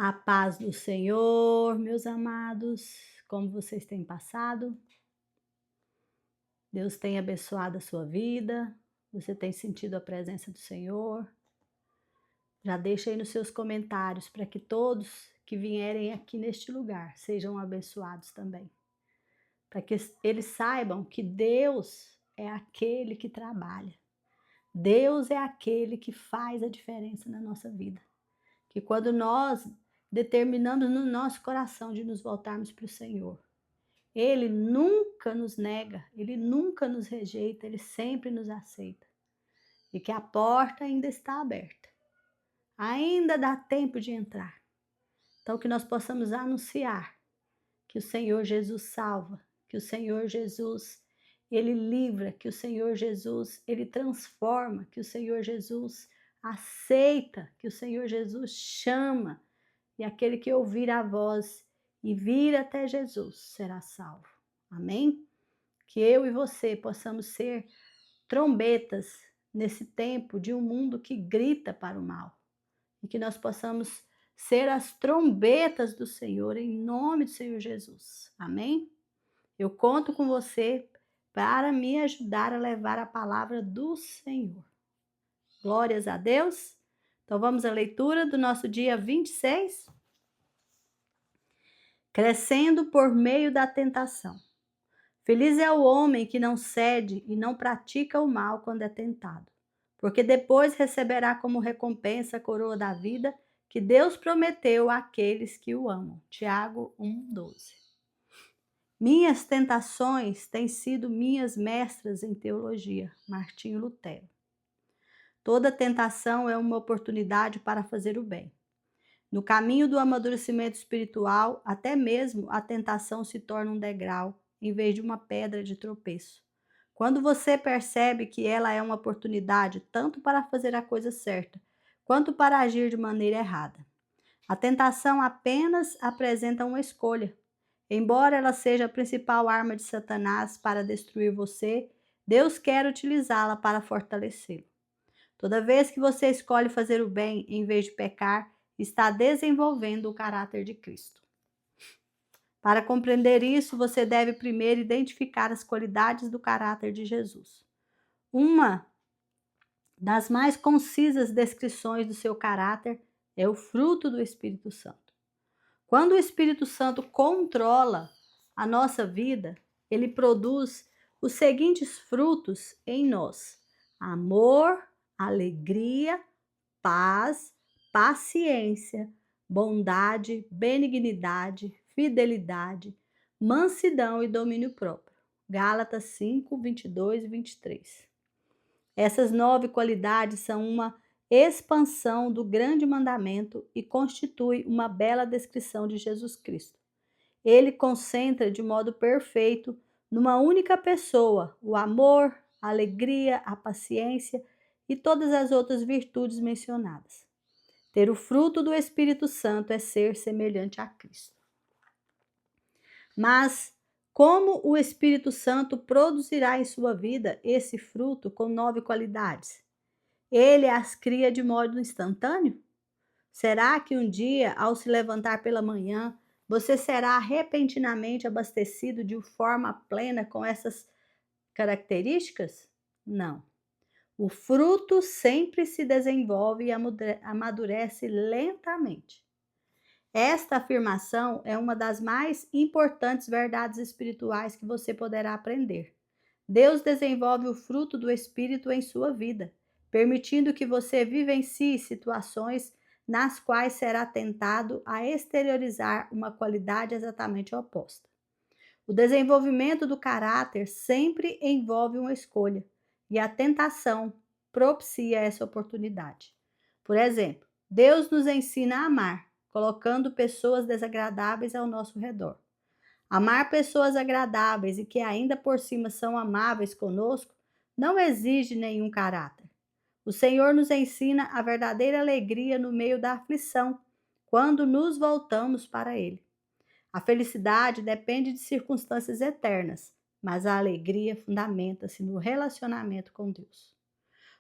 A paz do Senhor, meus amados, como vocês têm passado? Deus tem abençoado a sua vida? Você tem sentido a presença do Senhor? Já deixa aí nos seus comentários para que todos que vierem aqui neste lugar sejam abençoados também. Para que eles saibam que Deus é aquele que trabalha. Deus é aquele que faz a diferença na nossa vida. Que quando nós determinamos no nosso coração de nos voltarmos para o Senhor, Ele nunca nos nega, Ele nunca nos rejeita, Ele sempre nos aceita. E que a porta ainda está aberta. Ainda dá tempo de entrar. Então que nós possamos anunciar que o Senhor Jesus salva, que o Senhor Jesus, Ele livra, que o Senhor Jesus, Ele transforma, que o Senhor Jesus aceita, que o Senhor Jesus chama. E aquele que ouvir a voz e vir até Jesus será salvo. Amém? Que eu e você possamos ser trombetas nesse tempo de um mundo que grita para o mal. E que nós possamos ser as trombetas do Senhor em nome do Senhor Jesus. Amém? Eu conto com você para me ajudar a levar a palavra do Senhor. Glórias a Deus. Então vamos à leitura do nosso dia 26. Crescendo por meio da tentação. Feliz é o homem que não cede e não pratica o mal quando é tentado, porque depois receberá como recompensa a coroa da vida que Deus prometeu àqueles que o amam. Tiago 1:12. Minhas tentações têm sido minhas mestras em teologia. Martinho Lutero. Toda tentação é uma oportunidade para fazer o bem. No caminho do amadurecimento espiritual, até mesmo a tentação se torna um degrau, em vez de uma pedra de tropeço. Quando você percebe que ela é uma oportunidade tanto para fazer a coisa certa, quanto para agir de maneira errada. A tentação apenas apresenta uma escolha. Embora ela seja a principal arma de Satanás para destruir você, Deus quer utilizá-la para fortalecê-lo. Toda vez que você escolhe fazer o bem em vez de pecar, está desenvolvendo o caráter de Cristo. Para compreender isso, você deve primeiro identificar as qualidades do caráter de Jesus. Uma das mais concisas descrições do seu caráter é o fruto do Espírito Santo. Quando o Espírito Santo controla a nossa vida, ele produz os seguintes frutos em nós: amor, alegria, paz, paciência, bondade, benignidade, fidelidade, mansidão e domínio próprio. Gálatas 5, 22 e 23. Essas 9 qualidades são uma expansão do grande mandamento e constitui uma bela descrição de Jesus Cristo. Ele concentra de modo perfeito numa única pessoa o amor, a alegria, a paciência e todas as outras virtudes mencionadas. Ter o fruto do Espírito Santo é ser semelhante a Cristo. Mas como o Espírito Santo produzirá em sua vida esse fruto com 9 qualidades? Ele as cria de modo instantâneo? Será que um dia, ao se levantar pela manhã, você será repentinamente abastecido de forma plena com essas características? Não. O fruto sempre se desenvolve e amadurece lentamente. Esta afirmação é uma das mais importantes verdades espirituais que você poderá aprender. Deus desenvolve o fruto do Espírito em sua vida, permitindo que você vivencie situações nas quais será tentado a exteriorizar uma qualidade exatamente oposta. O desenvolvimento do caráter sempre envolve uma escolha, e a tentação propicia essa oportunidade. Por exemplo, Deus nos ensina a amar, colocando pessoas desagradáveis ao nosso redor. Amar pessoas agradáveis e que ainda por cima são amáveis conosco não exige nenhum caráter. O Senhor nos ensina a verdadeira alegria no meio da aflição, quando nos voltamos para Ele. A felicidade depende de circunstâncias eternas, mas a alegria fundamenta-se no relacionamento com Deus.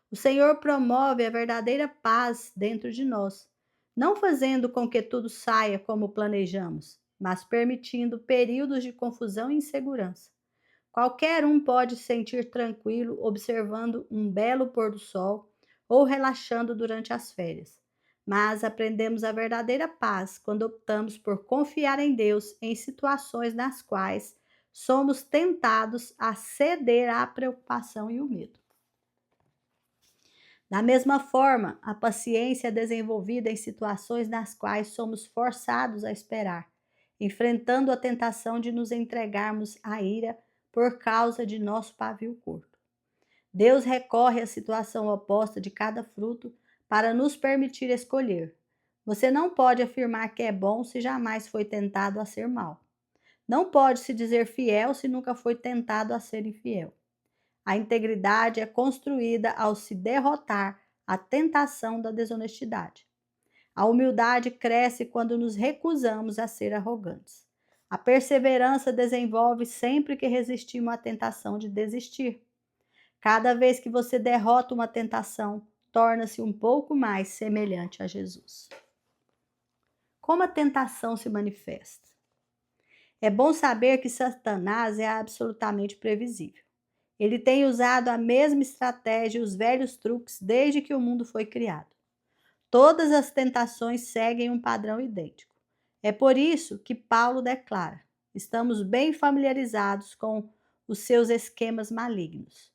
O Senhor promove a verdadeira paz dentro de nós, não fazendo com que tudo saia como planejamos, mas permitindo períodos de confusão e insegurança. Qualquer um pode se sentir tranquilo observando um belo pôr do sol ou relaxando durante as férias. Mas aprendemos a verdadeira paz quando optamos por confiar em Deus em situações nas quais somos tentados a ceder à preocupação e o medo. Da mesma forma, a paciência é desenvolvida em situações nas quais somos forçados a esperar, enfrentando a tentação de nos entregarmos à ira por causa de nosso pavio curto. Deus recorre à situação oposta de cada fruto para nos permitir escolher. Você não pode afirmar que é bom se jamais foi tentado a ser mal. Não pode se dizer fiel se nunca foi tentado a ser infiel. A integridade é construída ao se derrotar a tentação da desonestidade. A humildade cresce quando nos recusamos a ser arrogantes. A perseverança desenvolve sempre que resistimos à tentação de desistir. Cada vez que você derrota uma tentação, torna-se um pouco mais semelhante a Jesus. Como a tentação se manifesta? É bom saber que Satanás é absolutamente previsível. Ele tem usado a mesma estratégia e os velhos truques desde que o mundo foi criado. Todas as tentações seguem um padrão idêntico. É por isso que Paulo declara: estamos bem familiarizados com os seus esquemas malignos.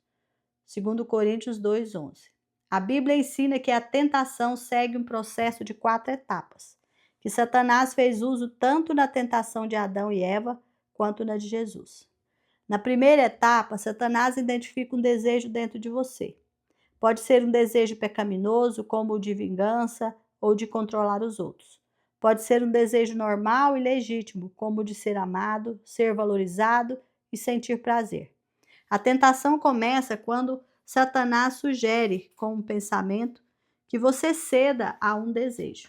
2 Coríntios 2:11. A Bíblia ensina que a tentação segue um processo de 4 etapas, que Satanás fez uso tanto na tentação de Adão e Eva quanto na de Jesus. Na primeira etapa, Satanás identifica um desejo dentro de você. Pode ser um desejo pecaminoso, como o de vingança ou de controlar os outros. Pode ser um desejo normal e legítimo, como o de ser amado, ser valorizado e sentir prazer. A tentação começa quando Satanás sugere, com um pensamento, que você ceda a um desejo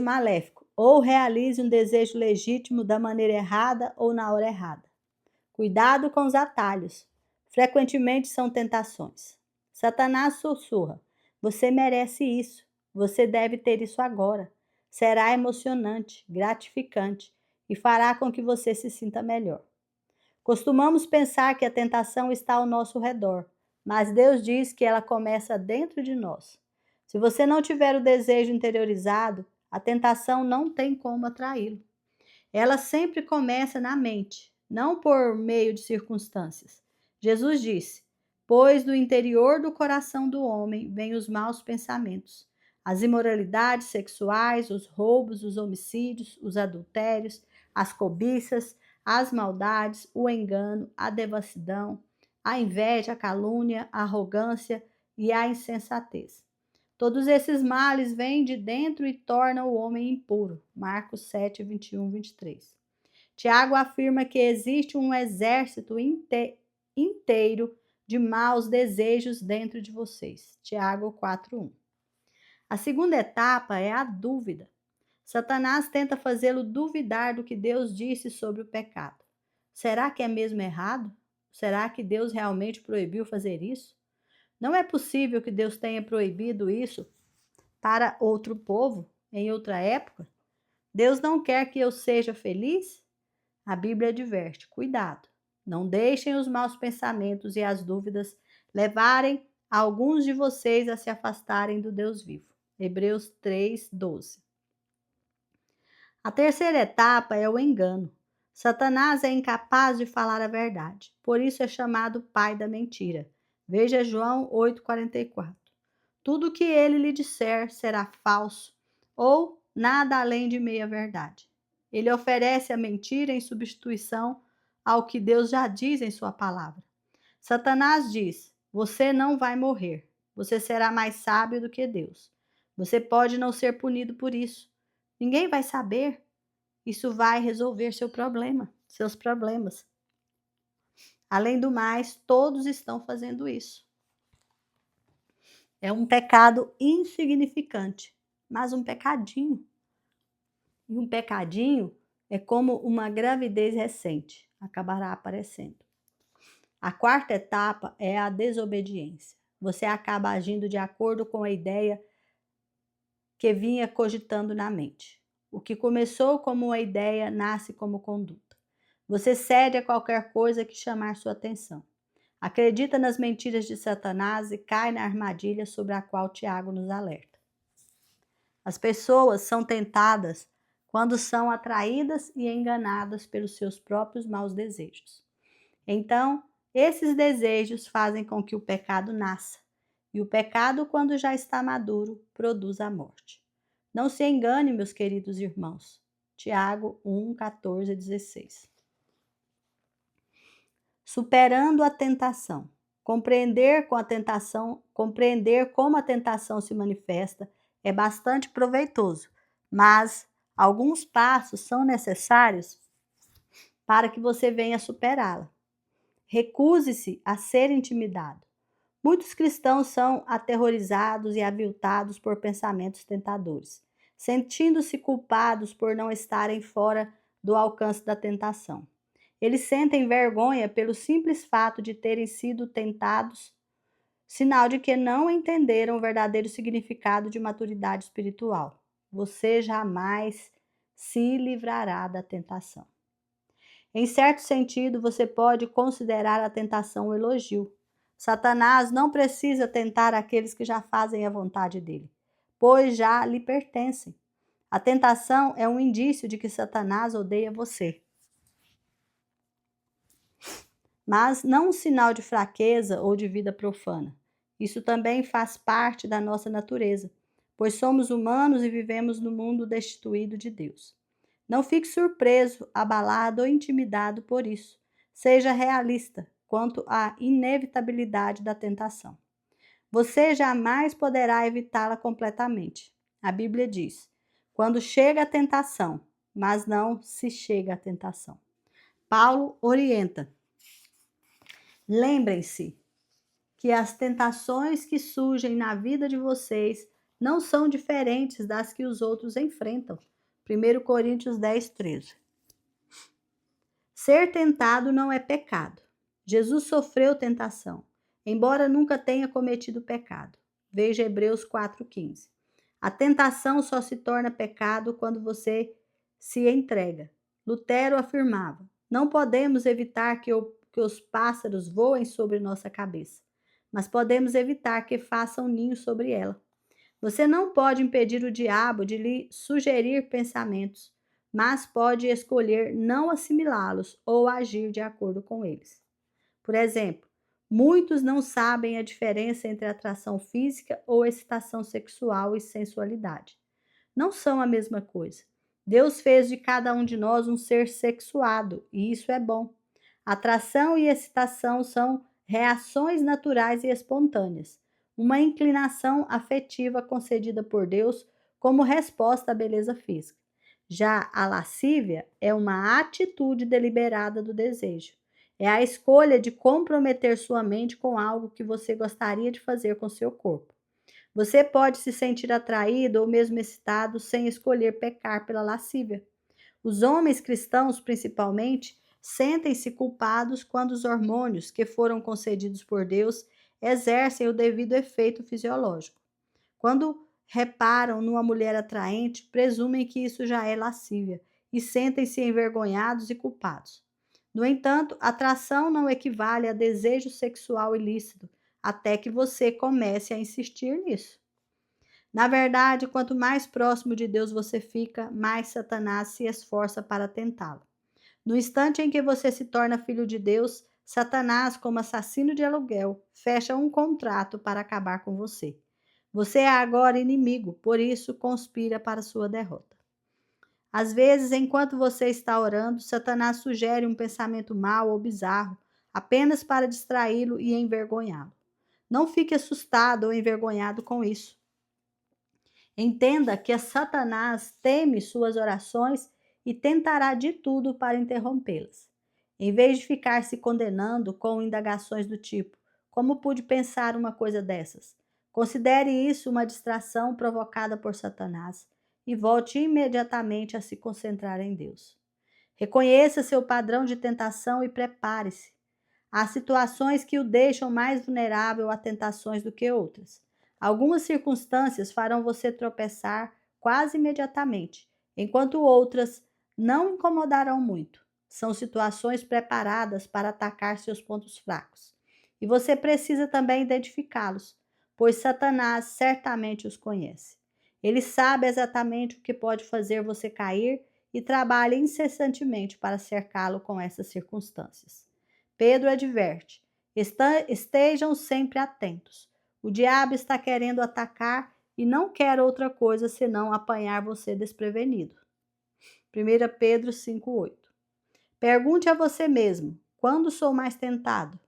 maléfico, ou realize um desejo legítimo da maneira errada ou na hora errada. Cuidado com os atalhos. Frequentemente são tentações. Satanás sussurra: você merece isso. Você deve ter isso agora. Será emocionante, gratificante e fará com que você se sinta melhor. Costumamos pensar que a tentação está ao nosso redor, mas Deus diz que ela começa dentro de nós. Se você não tiver o desejo interiorizado, a tentação não tem como atraí-lo. Ela sempre começa na mente, não por meio de circunstâncias. Jesus disse: pois do interior do coração do homem vêm os maus pensamentos, as imoralidades sexuais, os roubos, os homicídios, os adultérios, as cobiças, as maldades, o engano, a devassidão, a inveja, a calúnia, a arrogância e a insensatez. Todos esses males vêm de dentro e tornam o homem impuro. Marcos 7, 21, 23. Tiago afirma que existe um exército inteiro de maus desejos dentro de vocês. Tiago 4:1. A segunda etapa é a dúvida. Satanás tenta fazê-lo duvidar do que Deus disse sobre o pecado. Será que é mesmo errado? Será que Deus realmente proibiu fazer isso? Não é possível que Deus tenha proibido isso para outro povo, em outra época? Deus não quer que eu seja feliz? A Bíblia adverte: cuidado, não deixem os maus pensamentos e as dúvidas levarem alguns de vocês a se afastarem do Deus vivo. Hebreus 3:12. A terceira etapa é o engano. Satanás é incapaz de falar a verdade, por isso é chamado pai da mentira. Veja João 8:44. Tudo o que ele lhe disser será falso ou nada além de meia-verdade. Ele oferece a mentira em substituição ao que Deus já diz em sua palavra. Satanás diz: você não vai morrer. Você será mais sábio do que Deus. Você pode não ser punido por isso. Ninguém vai saber. Isso vai resolver seus problemas. Além do mais, todos estão fazendo isso. É um pecado insignificante, mas um pecadinho. E um pecadinho é como uma gravidez recente, acabará aparecendo. A quarta etapa é a desobediência. você acaba agindo de acordo com a ideia que vinha cogitando na mente. O que começou como uma ideia nasce como conduta. Você cede a qualquer coisa que chamar sua atenção. Acredita nas mentiras de Satanás e cai na armadilha sobre a qual Tiago nos alerta. As pessoas são tentadas quando são atraídas e enganadas pelos seus próprios maus desejos. Então, esses desejos fazem com que o pecado nasça, e o pecado, quando já está maduro, produz a morte. Não se engane, meus queridos irmãos. Tiago 1, 14 e 16. Superando a tentação. Compreender como a tentação se manifesta é bastante proveitoso, mas alguns passos são necessários para que você venha superá-la. Recuse-se a ser intimidado. Muitos cristãos são aterrorizados e aviltados por pensamentos tentadores, sentindo-se culpados por não estarem fora do alcance da tentação. Eles sentem vergonha pelo simples fato de terem sido tentados, sinal de que não entenderam o verdadeiro significado de maturidade espiritual. Você jamais se livrará da tentação. Em certo sentido, você pode considerar a tentação um elogio. Satanás não precisa tentar aqueles que já fazem a vontade dele, pois já lhe pertencem. A tentação é um indício de que Satanás odeia você, mas não um sinal de fraqueza ou de vida profana. Isso também faz parte da nossa natureza, pois somos humanos e vivemos no mundo destituído de Deus. Não fique surpreso, abalado ou intimidado por isso. Seja realista quanto à inevitabilidade da tentação. Você jamais poderá evitá-la completamente. A Bíblia diz: quando chega a tentação, mas não se chega à tentação. Paulo orienta: lembrem-se que as tentações que surgem na vida de vocês não são diferentes das que os outros enfrentam. 1 Coríntios 10, 13. Ser tentado não é pecado. Jesus sofreu tentação, embora nunca tenha cometido pecado. Veja Hebreus 4,15. A tentação só se torna pecado quando você se entrega. Lutero afirmava: não podemos evitar que os pássaros voem sobre nossa cabeça, mas podemos evitar que façam ninho sobre ela. Você não pode impedir o diabo de lhe sugerir pensamentos, mas pode escolher não assimilá-los ou agir de acordo com eles. Por exemplo, muitos não sabem a diferença entre atração física ou excitação sexual e sensualidade. Não são a mesma coisa. Deus fez de cada um de nós um ser sexuado, e isso é bom. Atração e excitação são reações naturais e espontâneas, uma inclinação afetiva concedida por Deus como resposta à beleza física. Já a lascívia é uma atitude deliberada do desejo. É a escolha de comprometer sua mente com algo que você gostaria de fazer com seu corpo. Você pode se sentir atraído ou mesmo excitado sem escolher pecar pela lascívia. Os homens cristãos, principalmente, sentem-se culpados quando os hormônios que foram concedidos por Deus exercem o devido efeito fisiológico. Quando reparam numa mulher atraente, presumem que isso já é lascívia e sentem-se envergonhados e culpados. No entanto, atração não equivale a desejo sexual ilícito, até que você comece a insistir nisso. Na verdade, quanto mais próximo de Deus você fica, mais Satanás se esforça para tentá-lo. No instante em que você se torna filho de Deus, Satanás, como assassino de aluguel, fecha um contrato para acabar com você. Você é agora inimigo, por isso conspira para sua derrota. Às vezes, enquanto você está orando, Satanás sugere um pensamento mau ou bizarro, apenas para distraí-lo e envergonhá-lo. Não fique assustado ou envergonhado com isso. Entenda que Satanás teme suas orações e tentará de tudo para interrompê-las. Em vez de ficar se condenando com indagações do tipo: como pude pensar uma coisa dessas? Considere isso uma distração provocada por Satanás e volte imediatamente a se concentrar em Deus. Reconheça seu padrão de tentação e prepare-se. Há situações que o deixam mais vulnerável a tentações do que outras. Algumas circunstâncias farão você tropeçar quase imediatamente, enquanto outras não incomodarão muito. São situações preparadas para atacar seus pontos fracos. E você precisa também identificá-los, pois Satanás certamente os conhece. Ele sabe exatamente o que pode fazer você cair e trabalha incessantemente para cercá-lo com essas circunstâncias. Pedro adverte: estejam sempre atentos. O diabo está querendo atacar e não quer outra coisa senão apanhar você desprevenido. 1 Pedro 5,8. Pergunte a você mesmo: quando sou mais tentado?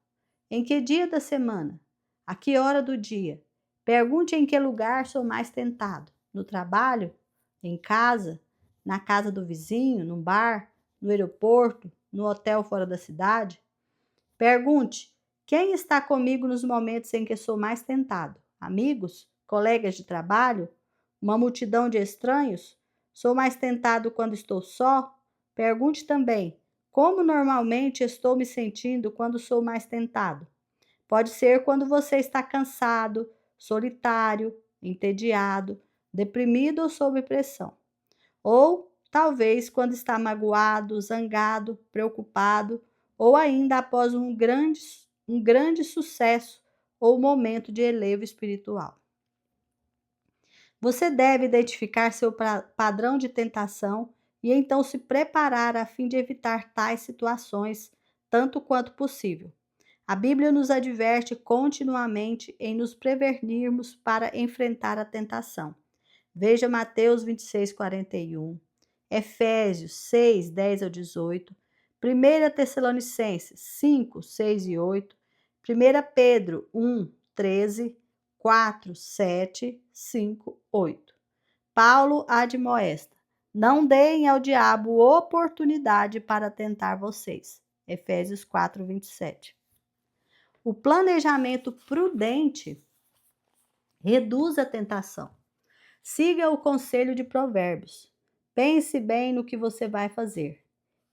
Em que dia da semana? A que hora do dia? Pergunte em que lugar sou mais tentado: no trabalho? Em casa? Na casa do vizinho? No bar? No aeroporto? No hotel fora da cidade? Pergunte: quem está comigo nos momentos em que sou mais tentado? Amigos? Colegas de trabalho? Uma multidão de estranhos? Sou mais tentado quando estou só? Pergunte também: como normalmente estou me sentindo quando sou mais tentado? Pode ser quando você está cansado, solitário, entediado, deprimido ou sob pressão. Ou talvez quando está magoado, zangado, preocupado, ou ainda após um grande sucesso ou momento de elevo espiritual. Você deve identificar seu padrão de tentação e então se preparar a fim de evitar tais situações tanto quanto possível. A Bíblia nos adverte continuamente em nos prevenirmos para enfrentar a tentação. Veja Mateus 26:41, Efésios 6:10-18, 1 Tessalonicenses 5:6 e 8, 1 Pedro 1:13, 4:7, 5:8. Paulo admoesta: não deem ao diabo oportunidade para tentar vocês. Efésios 4:27. O planejamento prudente reduz a tentação. Siga o conselho de Provérbios. Pense bem no que você vai fazer.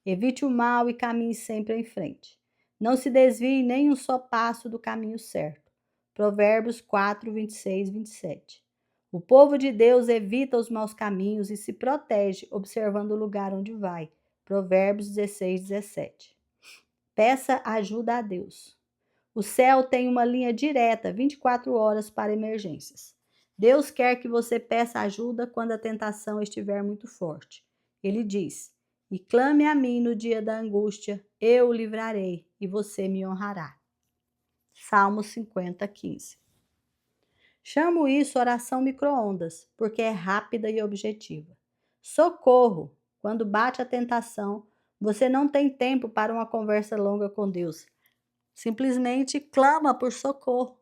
Evite o mal e caminhe sempre em frente. Não se desvie nem um só passo do caminho certo. Provérbios 4:26-27. O povo de Deus evita os maus caminhos e se protege observando o lugar onde vai. Provérbios 16:17. Peça ajuda a Deus. O céu tem uma linha direta 24 horas para emergências. Deus quer que você peça ajuda quando a tentação estiver muito forte. Ele diz: e clame a mim no dia da angústia, eu o livrarei e você me honrará. Salmos 50:15. Chamo isso oração micro-ondas, porque é rápida e objetiva. Socorro! Quando bate a tentação, você não tem tempo para uma conversa longa com Deus. Simplesmente clama por socorro.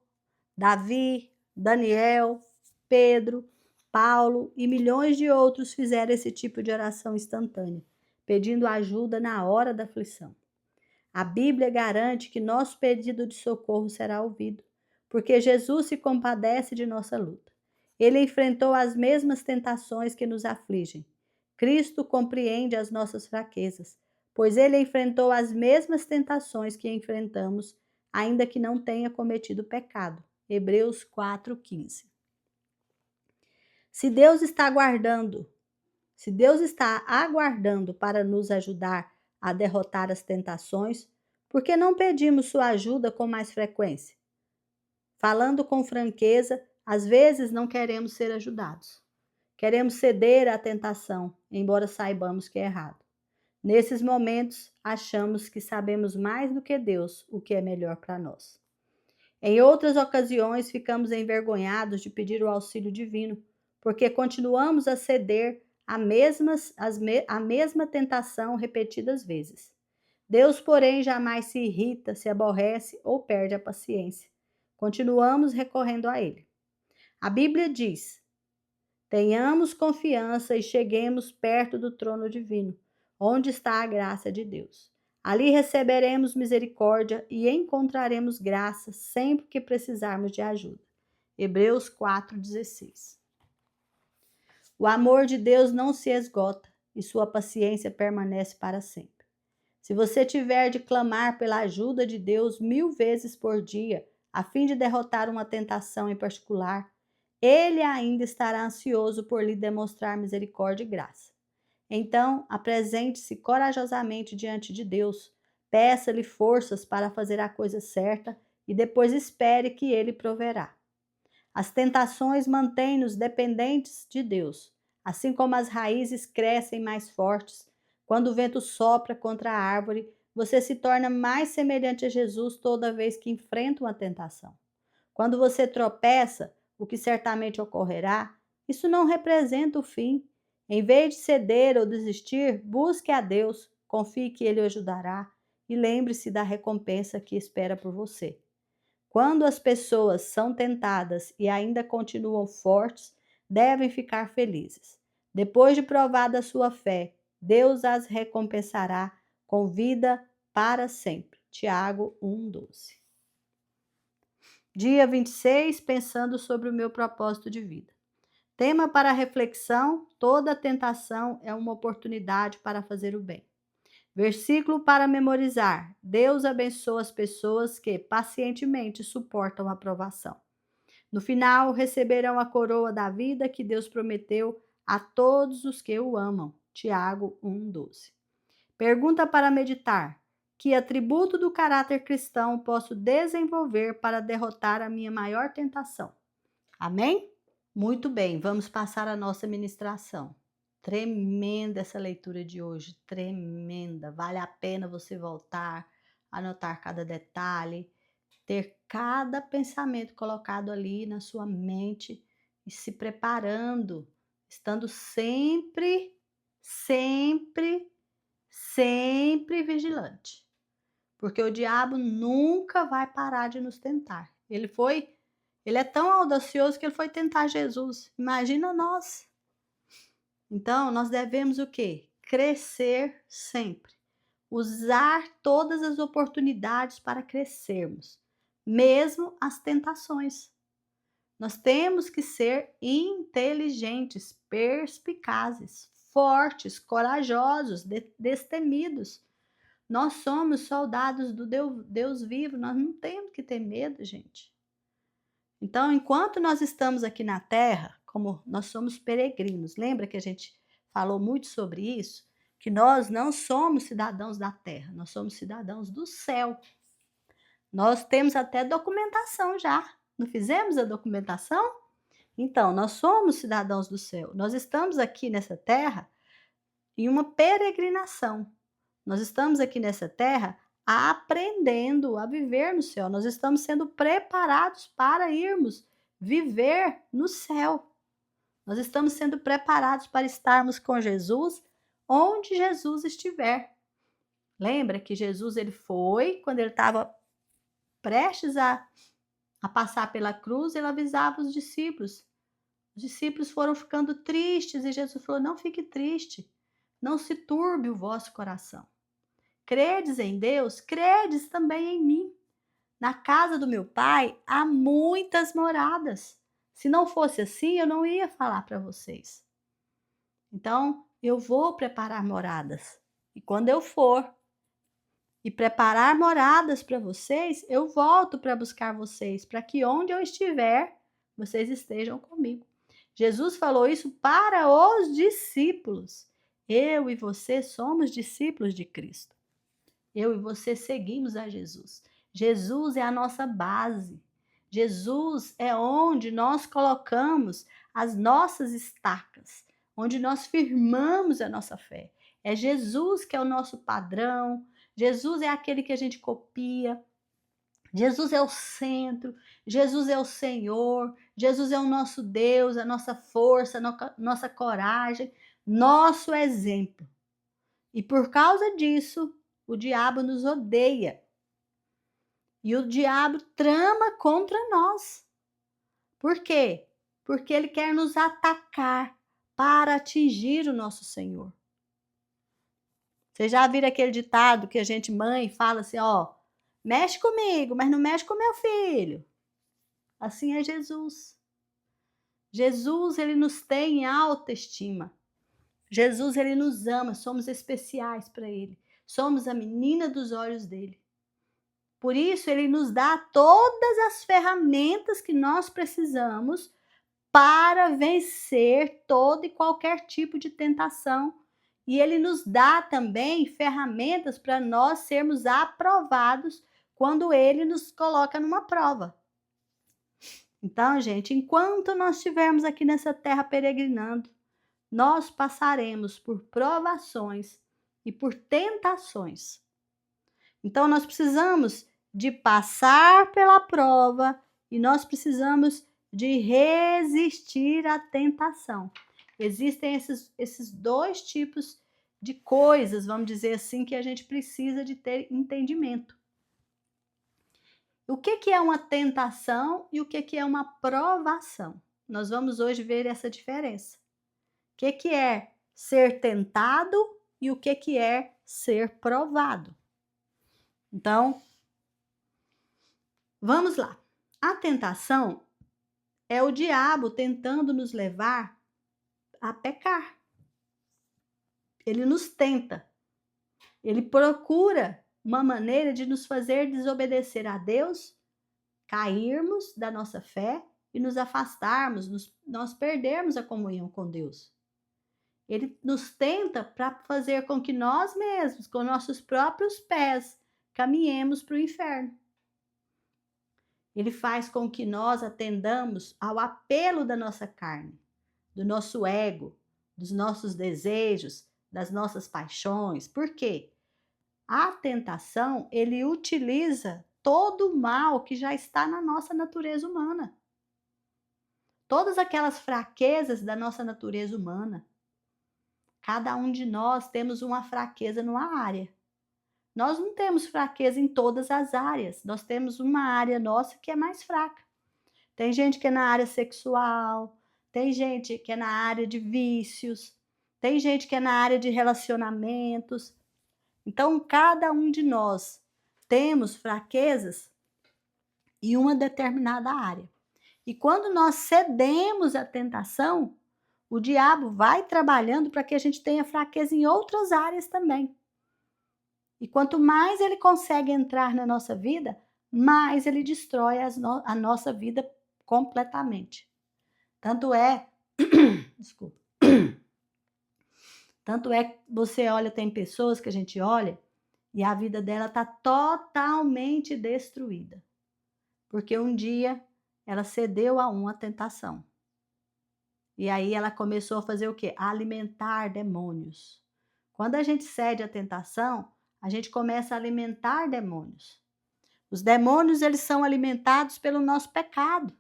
Davi, Daniel, Pedro, Paulo e milhões de outros fizeram esse tipo de oração instantânea, pedindo ajuda na hora da aflição. A Bíblia garante que nosso pedido de socorro será ouvido, porque Jesus se compadece de nossa luta. Ele enfrentou as mesmas tentações que nos afligem. Cristo compreende as nossas fraquezas, pois ele enfrentou as mesmas tentações que enfrentamos, ainda que não tenha cometido pecado. Hebreus 4:15. Se Deus está aguardando para nos ajudar a derrotar as tentações, por que não pedimos sua ajuda com mais frequência? Falando com franqueza, às vezes não queremos ser ajudados. Queremos ceder à tentação, embora saibamos que é errado. Nesses momentos, achamos que sabemos mais do que Deus o que é melhor para nós. Em outras ocasiões, ficamos envergonhados de pedir o auxílio divino, porque continuamos a ceder à mesma tentação repetidas vezes. Deus, porém, jamais se irrita, se aborrece ou perde a paciência. Continuamos recorrendo a Ele. A Bíblia diz: tenhamos confiança e cheguemos perto do trono divino, onde está a graça de Deus. Ali receberemos misericórdia e encontraremos graça sempre que precisarmos de ajuda. Hebreus 4:16. O amor de Deus não se esgota e sua paciência permanece para sempre. Se você tiver de clamar pela ajuda de Deus 1000 vezes por dia, a fim de derrotar uma tentação em particular, Ele ainda estará ansioso por lhe demonstrar misericórdia e graça. Então, apresente-se corajosamente diante de Deus, peça-lhe forças para fazer a coisa certa e depois espere que Ele proverá. As tentações mantêm-nos dependentes de Deus, assim como as raízes crescem mais fortes. Quando o vento sopra contra a árvore, você se torna mais semelhante a Jesus toda vez que enfrenta uma tentação. Quando você tropeça, o que certamente ocorrerá, isso não representa o fim. Em vez de ceder ou desistir, busque a Deus, confie que Ele o ajudará e lembre-se da recompensa que espera por você. Quando as pessoas são tentadas e ainda continuam fortes, devem ficar felizes. Depois de provada a sua fé, Deus as recompensará com vida para sempre. Tiago 1:12. Dia 26, pensando sobre o meu propósito de vida. Tema para reflexão: toda tentação é uma oportunidade para fazer o bem. Versículo para memorizar: Deus abençoa as pessoas que pacientemente suportam a provação. No final, receberão a coroa da vida que Deus prometeu a todos os que o amam. Tiago 1:12. Pergunta para meditar: que atributo do caráter cristão posso desenvolver para derrotar a minha maior tentação? Amém? Muito bem, vamos passar a nossa ministração. Tremenda essa leitura de hoje, tremenda. Vale a pena você voltar, anotar cada detalhe, ter cada pensamento colocado ali na sua mente e se preparando, estando sempre, sempre, sempre vigilante. Porque o diabo nunca vai parar de nos tentar. Ele é tão audacioso que ele foi tentar Jesus. Imagina nós. Então, nós devemos o quê? Crescer sempre. Usar todas as oportunidades para crescermos, mesmo as tentações. Nós temos que ser inteligentes, perspicazes, fortes, corajosos, destemidos. Nós somos soldados do Deus vivo, nós não temos que ter medo, gente. Então, enquanto nós estamos aqui na terra, como nós somos peregrinos, lembra que a gente falou muito sobre isso? Que nós não somos cidadãos da terra, nós somos cidadãos do céu. Nós temos até documentação já. Não fizemos a documentação? Então, nós somos cidadãos do céu. Nós estamos aqui nessa terra em uma peregrinação. Nós estamos aqui nessa terra aprendendo a viver no céu. Nós estamos sendo preparados para irmos viver no céu. Nós estamos sendo preparados para estarmos com Jesus onde Jesus estiver. Lembra que Jesus quando ele estava prestes a passar pela cruz, ele avisava os discípulos. Os discípulos foram ficando tristes e Jesus falou: não fique triste, não se turbe o vosso coração. Credes em Deus, credes também em mim. Na casa do meu pai há muitas moradas. Se não fosse assim, eu não ia falar para vocês. Então, eu vou preparar moradas. E quando eu for e preparar moradas para vocês, eu volto para buscar vocês, para que onde eu estiver, vocês estejam comigo. Jesus falou isso para os discípulos. Eu e você somos discípulos de Cristo. Eu e você seguimos a Jesus. Jesus é a nossa base. Jesus é onde nós colocamos as nossas estacas, onde nós firmamos a nossa fé. É Jesus que é o nosso padrão. Jesus é aquele que a gente copia. Jesus é o centro. Jesus é o Senhor. Jesus é o nosso Deus, a nossa força, a nossa coragem, nosso exemplo. E por causa disso, o diabo nos odeia. E o diabo trama contra nós. Por quê? Porque ele quer nos atacar para atingir o nosso Senhor. Você já viram aquele ditado que a gente, mãe, fala assim, ó, mexe comigo, mas não mexe com meu filho. Assim é Jesus. Jesus, ele nos tem em alta estima. Jesus, ele nos ama, somos especiais para ele. somos a menina dos olhos dele. Por isso, ele nos dá todas as ferramentas que nós precisamos para vencer todo e qualquer tipo de tentação. E ele nos dá também ferramentas para nós sermos aprovados quando ele nos coloca numa prova. Então, gente, enquanto nós estivermos aqui nessa terra peregrinando, nós passaremos por provações e por tentações. Então, nós precisamos de passar pela prova e nós precisamos de resistir à tentação. Existem esses dois tipos de coisas, vamos dizer assim, que a gente precisa de ter entendimento. O que é uma tentação e o que é uma provação? Nós vamos hoje ver essa diferença. O que é ser tentado e o que é ser provado? Então, vamos lá. A tentação é o diabo tentando nos levar a pecar. Ele nos tenta. Ele procura uma maneira de nos fazer desobedecer a Deus, cairmos da nossa fé e nos afastarmos, nós perdermos a comunhão com Deus. Ele nos tenta para fazer com que nós mesmos, com nossos próprios pés, caminhemos para o inferno. Ele faz com que nós atendamos ao apelo da nossa carne, do nosso ego, dos nossos desejos, das nossas paixões. Por quê? A tentação, ele utiliza todo o mal que já está na nossa natureza humana. Todas aquelas fraquezas da nossa natureza humana. Cada um de nós temos uma fraqueza numa área. Nós não temos fraqueza em todas as áreas. Nós temos uma área nossa que é mais fraca. Tem gente que é na área sexual, tem gente que é na área de vícios, tem gente que é na área de relacionamentos. Então, cada um de nós temos fraquezas em uma determinada área. E quando nós cedemos à tentação, o diabo vai trabalhando para que a gente tenha fraqueza em outras áreas também. E quanto mais ele consegue entrar na nossa vida, mais ele destrói a nossa vida completamente. Tanto é, desculpa, tanto é que você olha, tem pessoas que a gente olha e a vida dela está totalmente destruída. Porque um dia ela cedeu a uma tentação. E aí ela começou a fazer o quê? A alimentar demônios. Quando a gente cede à tentação, a gente começa a alimentar demônios. Os demônios, eles são alimentados pelo nosso pecado.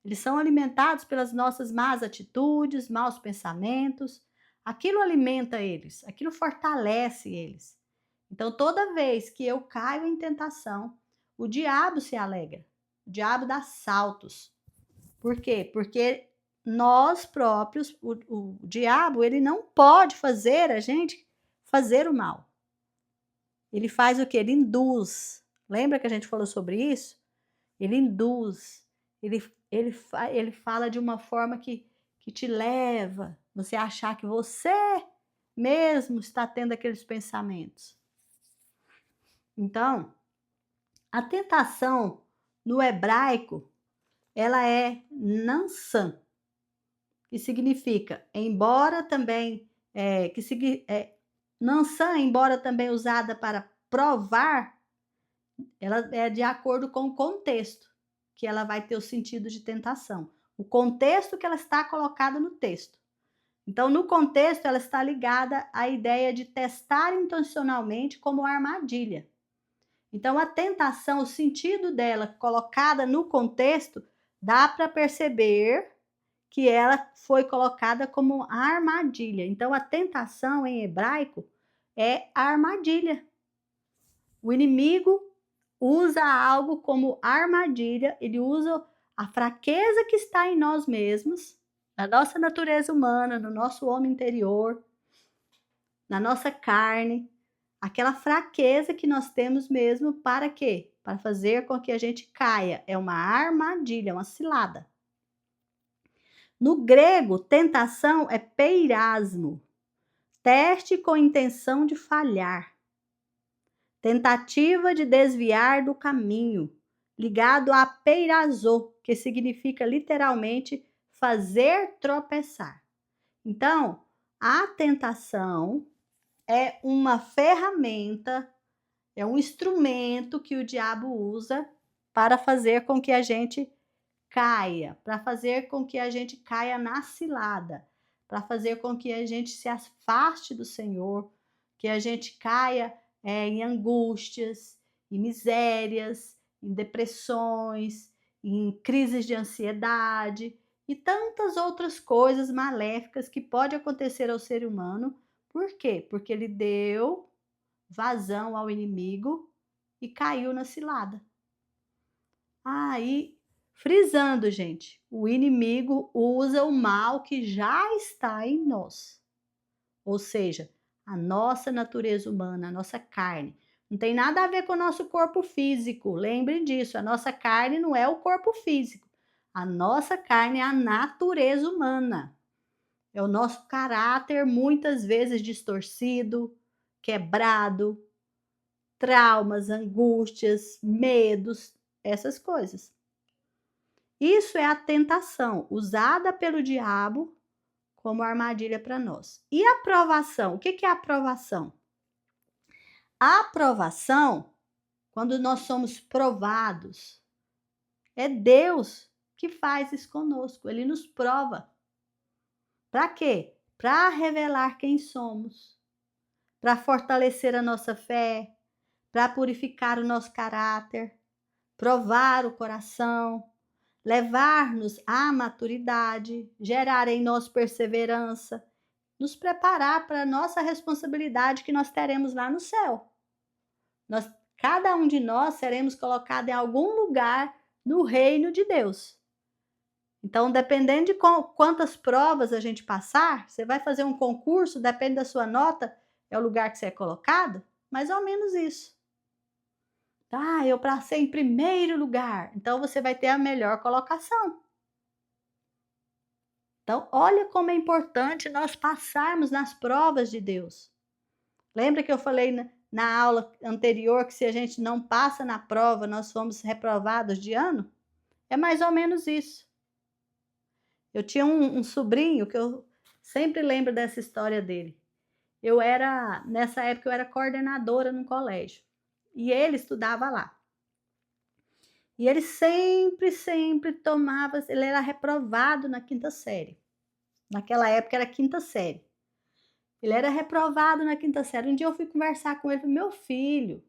Eles são alimentados pelas nossas más atitudes, maus pensamentos. Aquilo alimenta eles, aquilo fortalece eles. Então, toda vez que eu caio em tentação, o diabo se alegra. O diabo dá saltos. Por quê? Porque nós próprios, o diabo, ele não pode fazer a gente fazer o mal. Ele faz o quê? Ele induz. Lembra que a gente falou sobre isso? Ele induz. Ele fala de uma forma que te leva você a achar que você mesmo está tendo aqueles pensamentos. Então, a tentação no hebraico, ela é nansã, que significa, embora também, nansã, embora também usada para provar, ela é de acordo com o contexto, que ela vai ter o sentido de tentação. O contexto que ela está colocada no texto. Então, no contexto, ela está ligada à ideia de testar intencionalmente como armadilha. Então, a tentação, o sentido dela colocada no contexto, dá para perceber que ela foi colocada como armadilha. Então, a tentação em hebraico é armadilha. O inimigo usa algo como armadilha, ele usa a fraqueza que está em nós mesmos, na nossa natureza humana, no nosso homem interior, na nossa carne, aquela fraqueza que nós temos mesmo, para quê? Para fazer com que a gente caia. É uma armadilha, uma cilada. No grego, tentação é peirasmo, teste com intenção de falhar. tentativa de desviar do caminho, ligado a peirazô, que significa literalmente fazer tropeçar. Então, a tentação é uma ferramenta, é um instrumento que o diabo usa para fazer com que a gente caia, para fazer com que a gente caia na cilada, para fazer com que a gente se afaste do Senhor, que a gente caia em angústias, em misérias, em depressões, em crises de ansiedade e tantas outras coisas maléficas que pode acontecer ao ser humano. Por quê? Porque ele deu vazão ao inimigo e caiu na cilada. Aí, frisando, gente, o inimigo usa o mal que já está em nós. Ou seja, a nossa natureza humana, a nossa carne. Não tem nada a ver com o nosso corpo físico. Lembrem disso, a nossa carne não é o corpo físico. A nossa carne é a natureza humana. É o nosso caráter muitas vezes distorcido, quebrado, traumas, angústias, medos, essas coisas. Isso é a tentação usada pelo diabo como armadilha para nós. E a aprovação? O que é a aprovação? A aprovação, quando nós somos provados, é Deus que faz isso conosco. Ele nos prova. Para quê? Para revelar quem somos, para fortalecer a nossa fé, para purificar o nosso caráter, provar o coração, levar-nos à maturidade, gerar em nós perseverança, nos preparar para a nossa responsabilidade que nós teremos lá no céu. Cada um de nós seremos colocados em algum lugar no reino de Deus. Então, dependendo de quantas provas a gente passar, você vai fazer um concurso, depende da sua nota, é o lugar que você é colocado, mais ou menos isso. Eu passei em primeiro lugar, então você vai ter a melhor colocação. Então, olha como é importante nós passarmos nas provas de Deus. Lembra que eu falei na aula anterior que se a gente não passa na prova, nós fomos reprovados de ano? É mais ou menos isso. Eu tinha um sobrinho que eu sempre lembro dessa história dele. Nessa época, eu era coordenadora num colégio. E ele estudava lá. E ele sempre tomava, ele era reprovado na quinta série. Naquela época era quinta série. Ele era reprovado na quinta série. Um dia eu fui conversar com ele, falei, meu filho,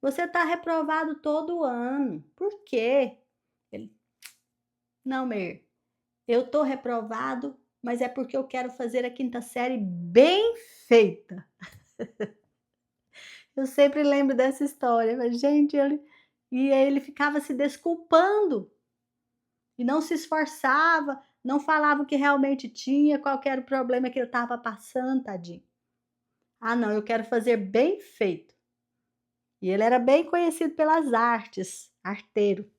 você está reprovado todo ano. Por quê? Ele, não, Mer, eu estou reprovado, mas é porque eu quero fazer a quinta série bem feita. Eu sempre lembro dessa história, mas, gente, ele ficava se desculpando e não se esforçava, não falava o que realmente tinha, qual era o problema que ele estava passando, tadinho. Não, eu quero fazer bem feito. E ele era bem conhecido pelas artes, arteiro.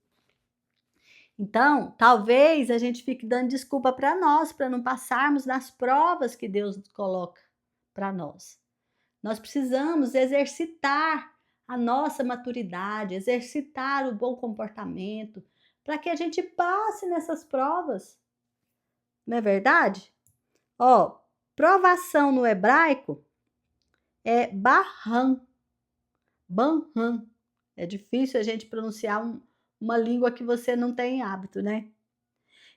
Então, talvez a gente fique dando desculpa para nós, para não passarmos nas provas que Deus coloca para nós. Nós precisamos exercitar a nossa maturidade, exercitar o bom comportamento, para que a gente passe nessas provas. Não é verdade? Provação no hebraico é barran. Banhan. É difícil a gente pronunciar uma língua que você não tem hábito, né?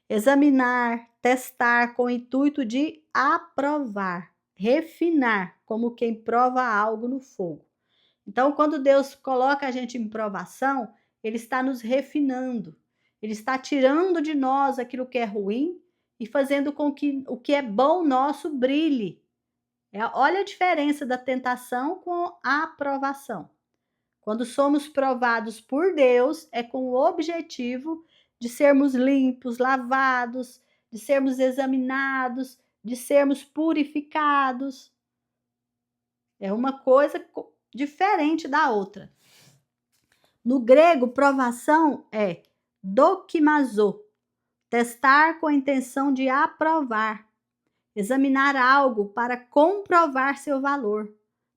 Examinar, testar com o intuito de aprovar, refinar, como quem prova algo no fogo. Então, quando Deus coloca a gente em provação, Ele está nos refinando. Ele está tirando de nós aquilo que é ruim e fazendo com que o que é bom nosso brilhe. Olha a diferença da tentação com a aprovação. Quando somos provados por Deus, é com o objetivo de sermos limpos, lavados, de sermos examinados, de sermos purificados. É uma coisa diferente da outra. No grego, provação é dokimazo, testar com a intenção de aprovar, examinar algo para comprovar seu valor.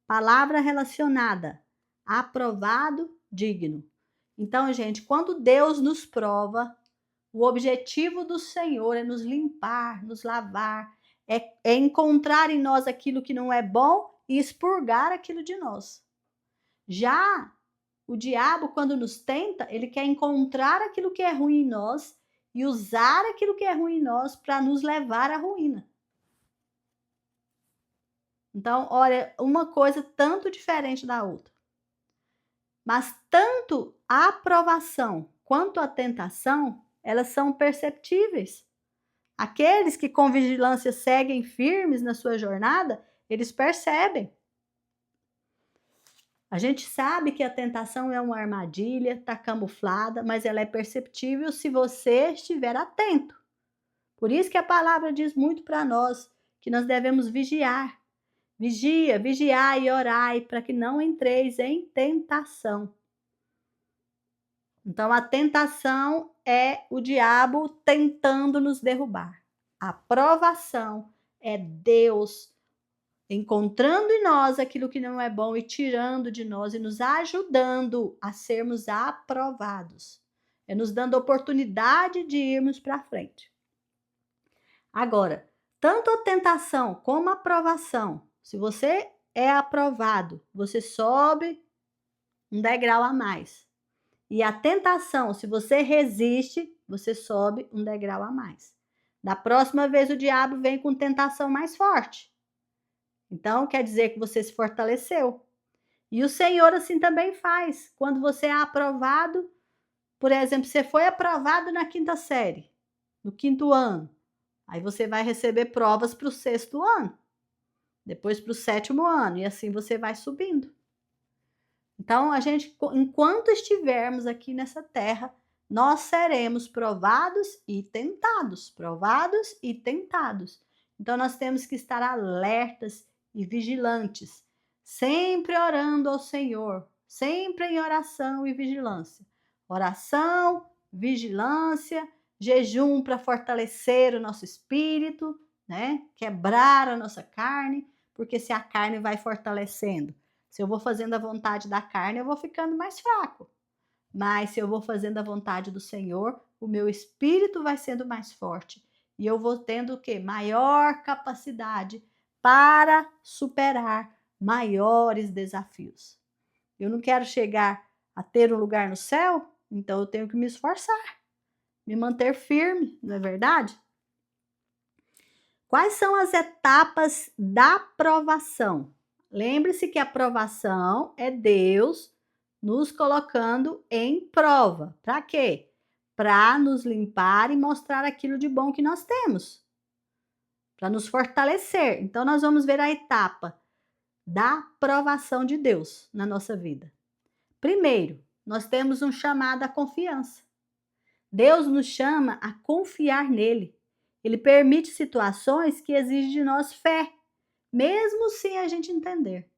Palavra relacionada aprovado, digno. Então, gente, quando Deus nos prova, o objetivo do Senhor é nos limpar, nos lavar, é encontrar em nós aquilo que não é bom e expurgar aquilo de nós. Já o diabo, quando nos tenta, ele quer encontrar aquilo que é ruim em nós e usar aquilo que é ruim em nós para nos levar à ruína. Então, olha, uma coisa tanto diferente da outra. Mas tanto a aprovação quanto a tentação, elas são perceptíveis. Aqueles que com vigilância seguem firmes na sua jornada, eles percebem. A gente sabe que a tentação é uma armadilha, está camuflada, mas ela é perceptível se você estiver atento. Por isso que a palavra diz muito para nós que nós devemos vigiar. Vigia, vigiai e orai para que não entreis em tentação. Então, a tentação é o diabo tentando nos derrubar. A provação é Deus encontrando em nós aquilo que não é bom e tirando de nós e nos ajudando a sermos aprovados. É nos dando oportunidade de irmos para frente. Agora, tanto a tentação como a aprovação, se você é aprovado, você sobe um degrau a mais. E a tentação, se você resiste, você sobe um degrau a mais. Da próxima vez o diabo vem com tentação mais forte. Então, quer dizer que você se fortaleceu. E o Senhor assim também faz. Quando você é aprovado, por exemplo, você foi aprovado na 5ª série, no 5º ano. Aí você vai receber provas para o 6º ano, depois para o 7º ano, e assim você vai subindo. Então, a gente, enquanto estivermos aqui nessa terra, nós seremos provados e tentados. Provados e tentados. Então, nós temos que estar alertas e vigilantes, sempre orando ao Senhor, sempre em oração e vigilância. Oração, vigilância, jejum para fortalecer o nosso espírito, né? Quebrar a nossa carne, porque se a carne vai fortalecendo, se eu vou fazendo a vontade da carne, eu vou ficando mais fraco. Mas se eu vou fazendo a vontade do Senhor, o meu espírito vai sendo mais forte. E eu vou tendo o quê? Maior capacidade para superar maiores desafios. Eu não quero chegar a ter um lugar no céu, então eu tenho que me esforçar, me manter firme, não é verdade? Quais são as etapas da provação? Lembre-se que a provação é Deus nos colocando em prova. Para quê? Para nos limpar e mostrar aquilo de bom que nós temos. Para nos fortalecer. Então, nós vamos ver a etapa da provação de Deus na nossa vida. Primeiro, nós temos um chamado à confiança. Deus nos chama a confiar nele. Ele permite situações que exigem de nós fé, mesmo sem a gente entender.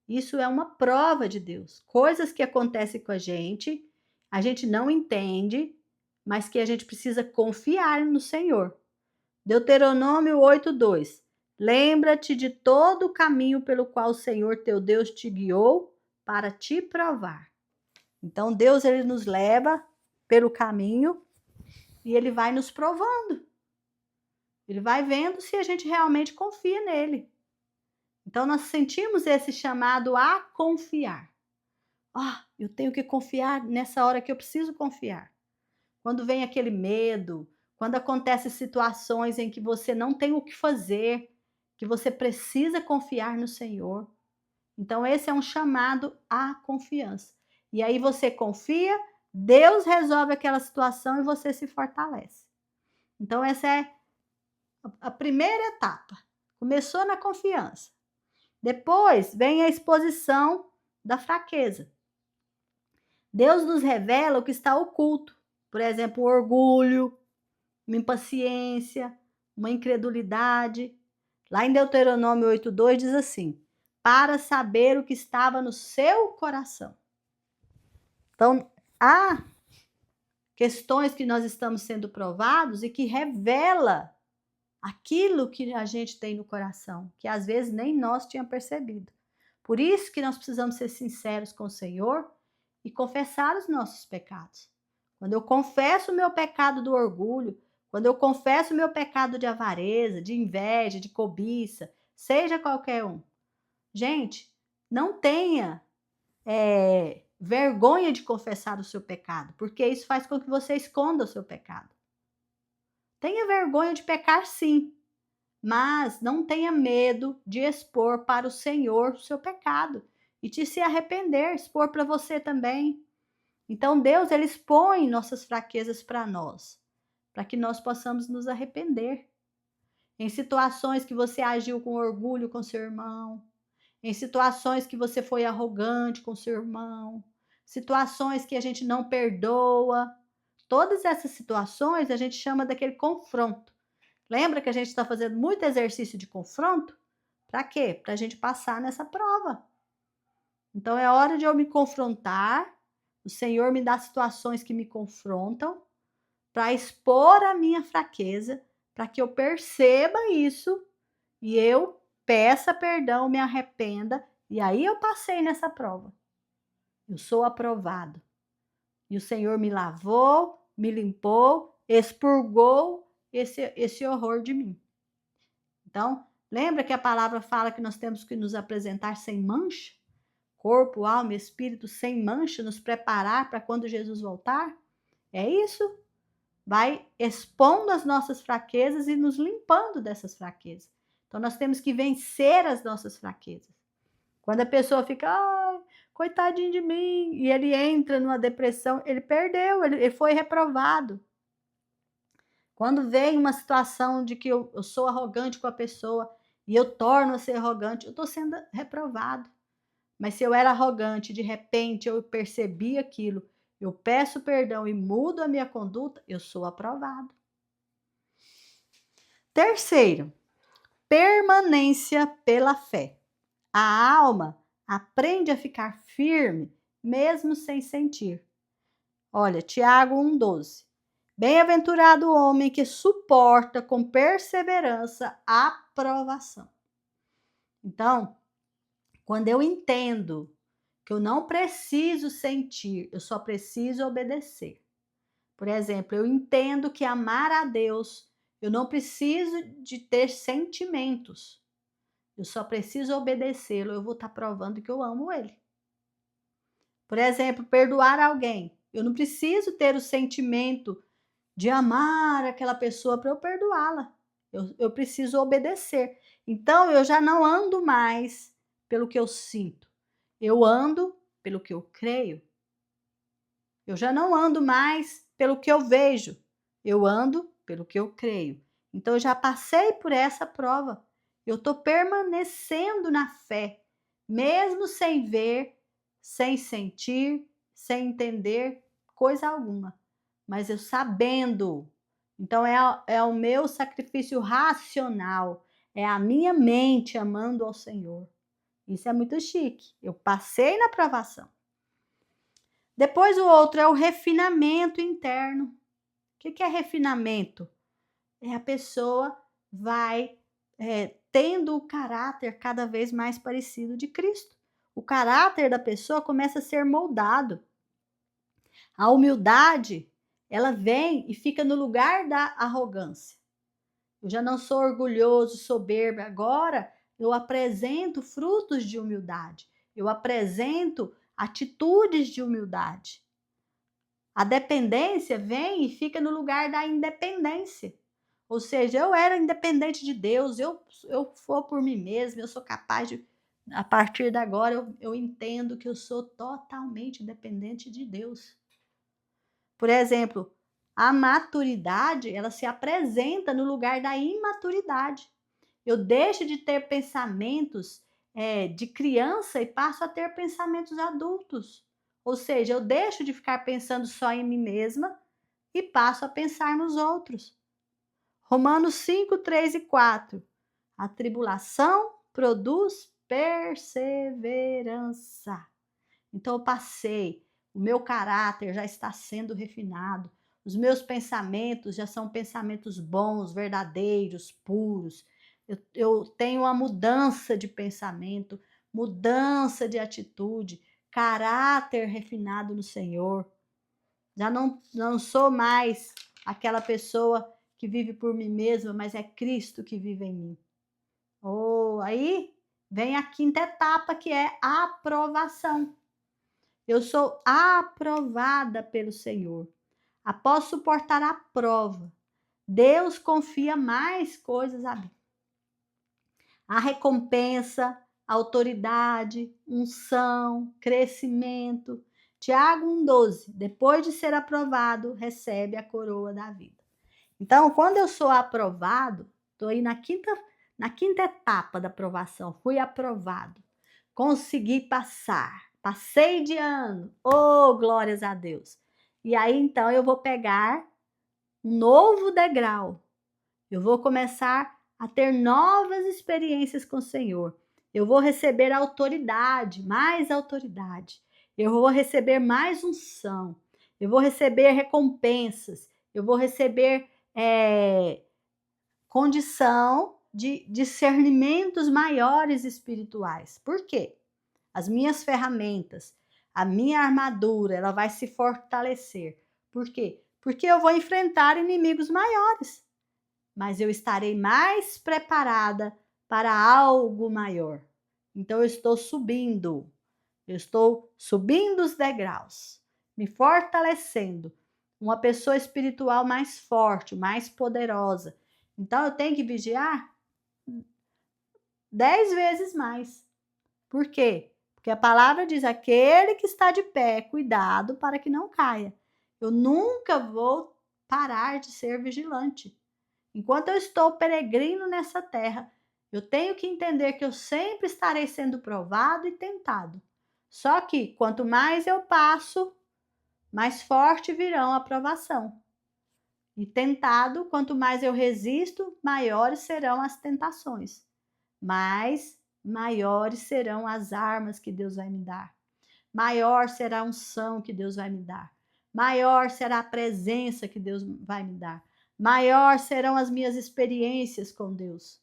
Isso é uma prova de Deus. Coisas que acontecem com a gente não entende, mas que a gente precisa confiar no Senhor. Deuteronômio 8:2. Lembra-te de todo o caminho pelo qual o Senhor teu Deus te guiou para te provar. Então Deus ele nos leva pelo caminho e ele vai nos provando. Ele vai vendo se a gente realmente confia nele. Então nós sentimos esse chamado a confiar. Eu tenho que confiar nessa hora que eu preciso confiar. Quando vem aquele medo, quando acontecem situações em que você não tem o que fazer, que você precisa confiar no Senhor. Então esse é um chamado à confiança. E aí você confia, Deus resolve aquela situação e você se fortalece. Então essa é a primeira etapa. Começou na confiança. Depois vem a exposição da fraqueza. Deus nos revela o que está oculto. Por exemplo, o orgulho, uma impaciência, uma incredulidade. Lá em Deuteronômio 8:2 diz assim: para saber o que estava no seu coração. Então, há questões que nós estamos sendo provados e que revela aquilo que a gente tem no coração, que às vezes nem nós tínhamos percebido. Por isso que nós precisamos ser sinceros com o Senhor e confessar os nossos pecados. Quando eu confesso o meu pecado do orgulho, quando eu confesso o meu pecado de avareza, de inveja, de cobiça, seja qualquer um. Gente, não tenha vergonha de confessar o seu pecado, porque isso faz com que você esconda o seu pecado. Tenha vergonha de pecar, sim, mas não tenha medo de expor para o Senhor o seu pecado e de se arrepender, expor para você também. Então Deus, ele expõe nossas fraquezas para nós, para que nós possamos nos arrepender. Em situações que você agiu com orgulho com seu irmão, em situações que você foi arrogante com seu irmão, situações que a gente não perdoa. Todas essas situações a gente chama daquele confronto. Lembra que a gente está fazendo muito exercício de confronto? Para quê? Para a gente passar nessa prova. Então é hora de eu me confrontar. O Senhor me dá situações que me confrontam para expor a minha fraqueza, para que eu perceba isso e eu peça perdão, me arrependa, e aí eu passei nessa prova. Eu sou aprovado. E o Senhor me lavou, me limpou, expurgou esse horror de mim. Então, lembra que a palavra fala que nós temos que nos apresentar sem mancha? Corpo, alma e espírito sem mancha, nos preparar para quando Jesus voltar? É isso. Vai expondo as nossas fraquezas e nos limpando dessas fraquezas. Então, nós temos que vencer as nossas fraquezas. Quando a pessoa fica, ai, coitadinho de mim, e ele entra numa depressão, ele perdeu, ele foi reprovado. Quando vem uma situação de que eu sou arrogante com a pessoa e eu torno a ser arrogante, eu estou sendo reprovado. Mas se eu era arrogante, de repente eu percebi aquilo, eu peço perdão e mudo a minha conduta, eu sou aprovado. Terceiro, permanência pela fé. A alma aprende a ficar firme mesmo sem sentir. Olha, Tiago 1,12. Bem-aventurado o homem que suporta com perseverança a provação. Então, quando eu entendo que eu não preciso sentir, eu só preciso obedecer. Por exemplo, eu entendo que amar a Deus, eu não preciso de ter sentimentos. Eu só preciso obedecê-lo, eu vou estar provando que eu amo ele. Por exemplo, perdoar alguém. Eu não preciso ter o sentimento de amar aquela pessoa para eu perdoá-la. Eu preciso obedecer. Então, eu já não ando mais pelo que eu sinto. Eu ando pelo que eu creio. Eu já não ando mais pelo que eu vejo. Eu ando pelo que eu creio. Então, eu já passei por essa prova. Eu estou permanecendo na fé, mesmo sem ver, sem sentir, sem entender coisa alguma. Mas eu sabendo. Então, é o meu sacrifício racional. É a minha mente amando ao Senhor. Isso é muito chique. Eu passei na provação. Depois o outro é o refinamento interno. O que é refinamento? É a pessoa vai tendo o caráter cada vez mais parecido de Cristo. O caráter da pessoa começa a ser moldado. A humildade, ela vem e fica no lugar da arrogância. Eu já não sou orgulhoso, soberbo. Agora eu apresento frutos de humildade. Eu apresento atitudes de humildade. A dependência vem e fica no lugar da independência. Ou seja, eu era independente de Deus, eu for por mim mesma, eu sou capaz de, a partir de agora, eu entendo que eu sou totalmente dependente de Deus. Por exemplo, a maturidade, ela se apresenta no lugar da imaturidade. Eu deixo de ter pensamentos de criança e passo a ter pensamentos adultos. Ou seja, eu deixo de ficar pensando só em mim mesma e passo a pensar nos outros. Romanos 5, 3 e 4. A tribulação produz perseverança. Então eu passei, o meu caráter já está sendo refinado, os meus pensamentos já são pensamentos bons, verdadeiros, puros. Eu tenho uma mudança de pensamento, mudança de atitude, caráter refinado no Senhor. Já não sou mais aquela pessoa que vive por mim mesma, mas é Cristo que vive em mim. Aí vem a quinta etapa, que é a aprovação. Eu sou aprovada pelo Senhor. Após suportar a prova, Deus confia mais coisas a mim. A recompensa, autoridade, unção, crescimento. Tiago 1,12. Depois de ser aprovado, recebe a coroa da vida. Então, quando eu sou aprovado, estou aí na quinta etapa da aprovação. Fui aprovado. Consegui passar. Passei de ano. Oh, glórias a Deus. E aí, então, eu vou pegar um novo degrau. Eu vou começar a ter novas experiências com o Senhor. Eu vou receber autoridade, mais autoridade. Eu vou receber mais unção. Eu vou receber recompensas. Eu vou receber condição de discernimentos maiores espirituais. Por quê? As minhas ferramentas, a minha armadura, ela vai se fortalecer. Por quê? Porque eu vou enfrentar inimigos maiores, mas eu estarei mais preparada para algo maior. Então eu estou subindo os degraus, me fortalecendo, uma pessoa espiritual mais forte, mais poderosa. Então eu tenho que vigiar 10 vezes mais. Por quê? Porque a palavra diz: aquele que está de pé, cuidado para que não caia. Eu nunca vou parar de ser vigilante. Enquanto eu estou peregrino nessa terra, eu tenho que entender que eu sempre estarei sendo provado e tentado. Só que quanto mais eu passo, mais forte virão a provação. E tentado, quanto mais eu resisto, maiores serão as tentações. Mas maiores serão as armas que Deus vai me dar. Maior será a unção que Deus vai me dar. Maior será a presença que Deus vai me dar. Maior serão as minhas experiências com Deus.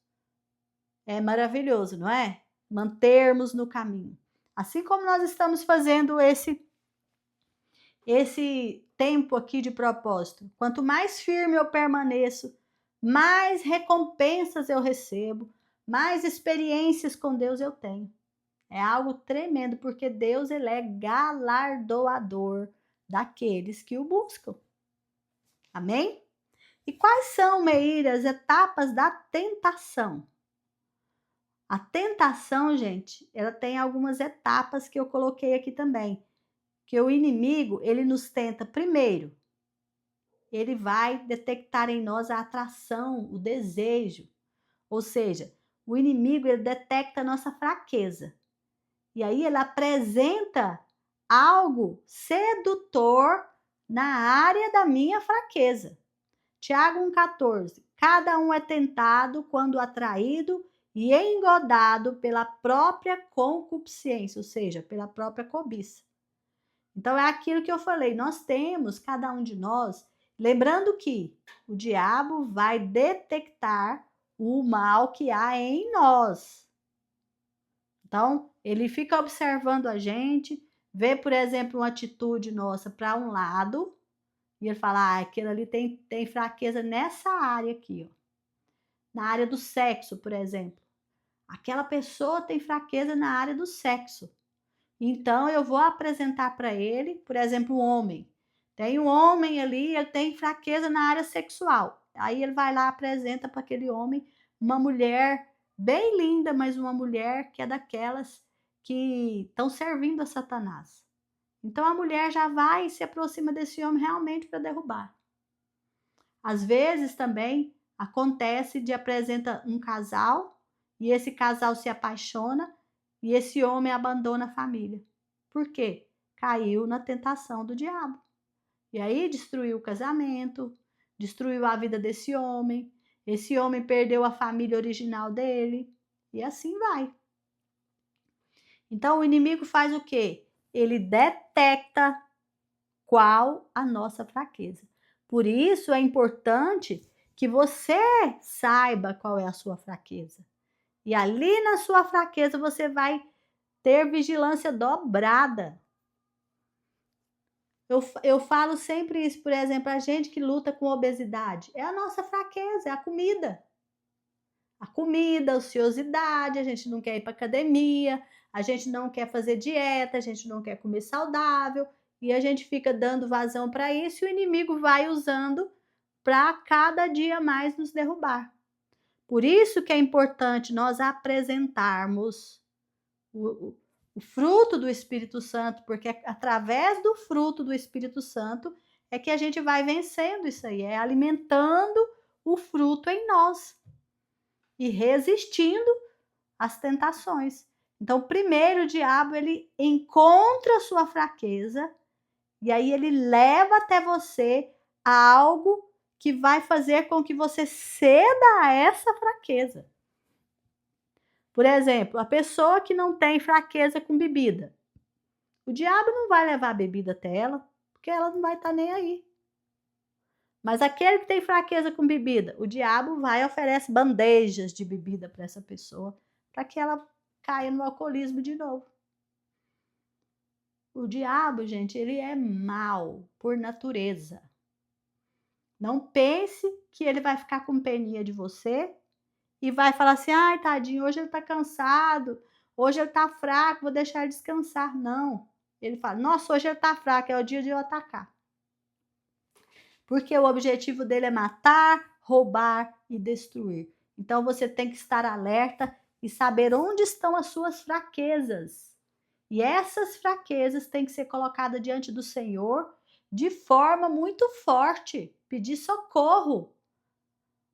É maravilhoso, não é? Mantermos no caminho. Assim como nós estamos fazendo esse tempo aqui de propósito. Quanto mais firme eu permaneço, mais recompensas eu recebo, mais experiências com Deus eu tenho. É algo tremendo, porque Deus, ele é galardoador daqueles que o buscam. Amém? E quais são, Meira, as etapas da tentação? A tentação, gente, ela tem algumas etapas que eu coloquei aqui também. Que o inimigo, ele nos tenta primeiro. Ele vai detectar em nós a atração, o desejo. Ou seja, o inimigo, ele detecta a nossa fraqueza. E aí ele apresenta algo sedutor na área da minha fraqueza. Tiago 1,14. Cada um é tentado quando atraído e engodado pela própria concupiscência, ou seja, pela própria cobiça. Então é aquilo que eu falei, nós temos, cada um de nós, lembrando que o diabo vai detectar o mal que há em nós. Então, ele fica observando a gente, vê, por exemplo, uma atitude nossa para um lado, e ele fala: aquele ali tem fraqueza nessa área aqui, ó. Na área do sexo, por exemplo. Aquela pessoa tem fraqueza na área do sexo. Então, eu vou apresentar para ele, por exemplo, um homem. Tem um homem ali, ele tem fraqueza na área sexual. Aí ele vai lá, apresenta para aquele homem uma mulher bem linda, mas uma mulher que é daquelas que estão servindo a Satanás. Então a mulher já vai e se aproxima desse homem realmente para derrubar. Às vezes também acontece de apresenta um casal e esse casal se apaixona e esse homem abandona a família. Por quê? Caiu na tentação do diabo. E aí destruiu o casamento, destruiu a vida desse homem. Esse homem perdeu a família original dele. E assim vai. Então o inimigo faz o quê? Ele detecta qual a nossa fraqueza. Por isso é importante que você saiba qual é a sua fraqueza. E ali na sua fraqueza você vai ter vigilância dobrada. Eu falo sempre isso, por exemplo, a gente que luta com obesidade, é a nossa fraqueza, é a comida. A comida, a ociosidade, a gente não quer ir para academia, a gente não quer fazer dieta, a gente não quer comer saudável, e a gente fica dando vazão para isso e o inimigo vai usando para cada dia mais nos derrubar. Por isso que é importante nós apresentarmos o fruto do Espírito Santo, porque através do fruto do Espírito Santo é que a gente vai vencendo isso aí, é alimentando o fruto em nós e resistindo às tentações. Então, primeiro o diabo ele encontra a sua fraqueza e aí ele leva até você algo que vai fazer com que você ceda a essa fraqueza. Por exemplo, a pessoa que não tem fraqueza com bebida, o diabo não vai levar a bebida até ela, porque ela não vai estar nem aí. Mas aquele que tem fraqueza com bebida, o diabo vai e oferece bandejas de bebida para essa pessoa, para que ela caia no alcoolismo de novo. O diabo, gente, ele é mau por natureza. Não pense que ele vai ficar com peninha de você e vai falar assim, ai, tadinho, hoje ele tá cansado, hoje ele tá fraco, vou deixar ele descansar. Não. Ele fala, nossa, hoje ele tá fraco, é o dia de eu atacar. Porque o objetivo dele é matar, roubar e destruir. Então você tem que estar alerta e saber onde estão as suas fraquezas. E essas fraquezas têm que ser colocadas diante do Senhor de forma muito forte, pedir socorro.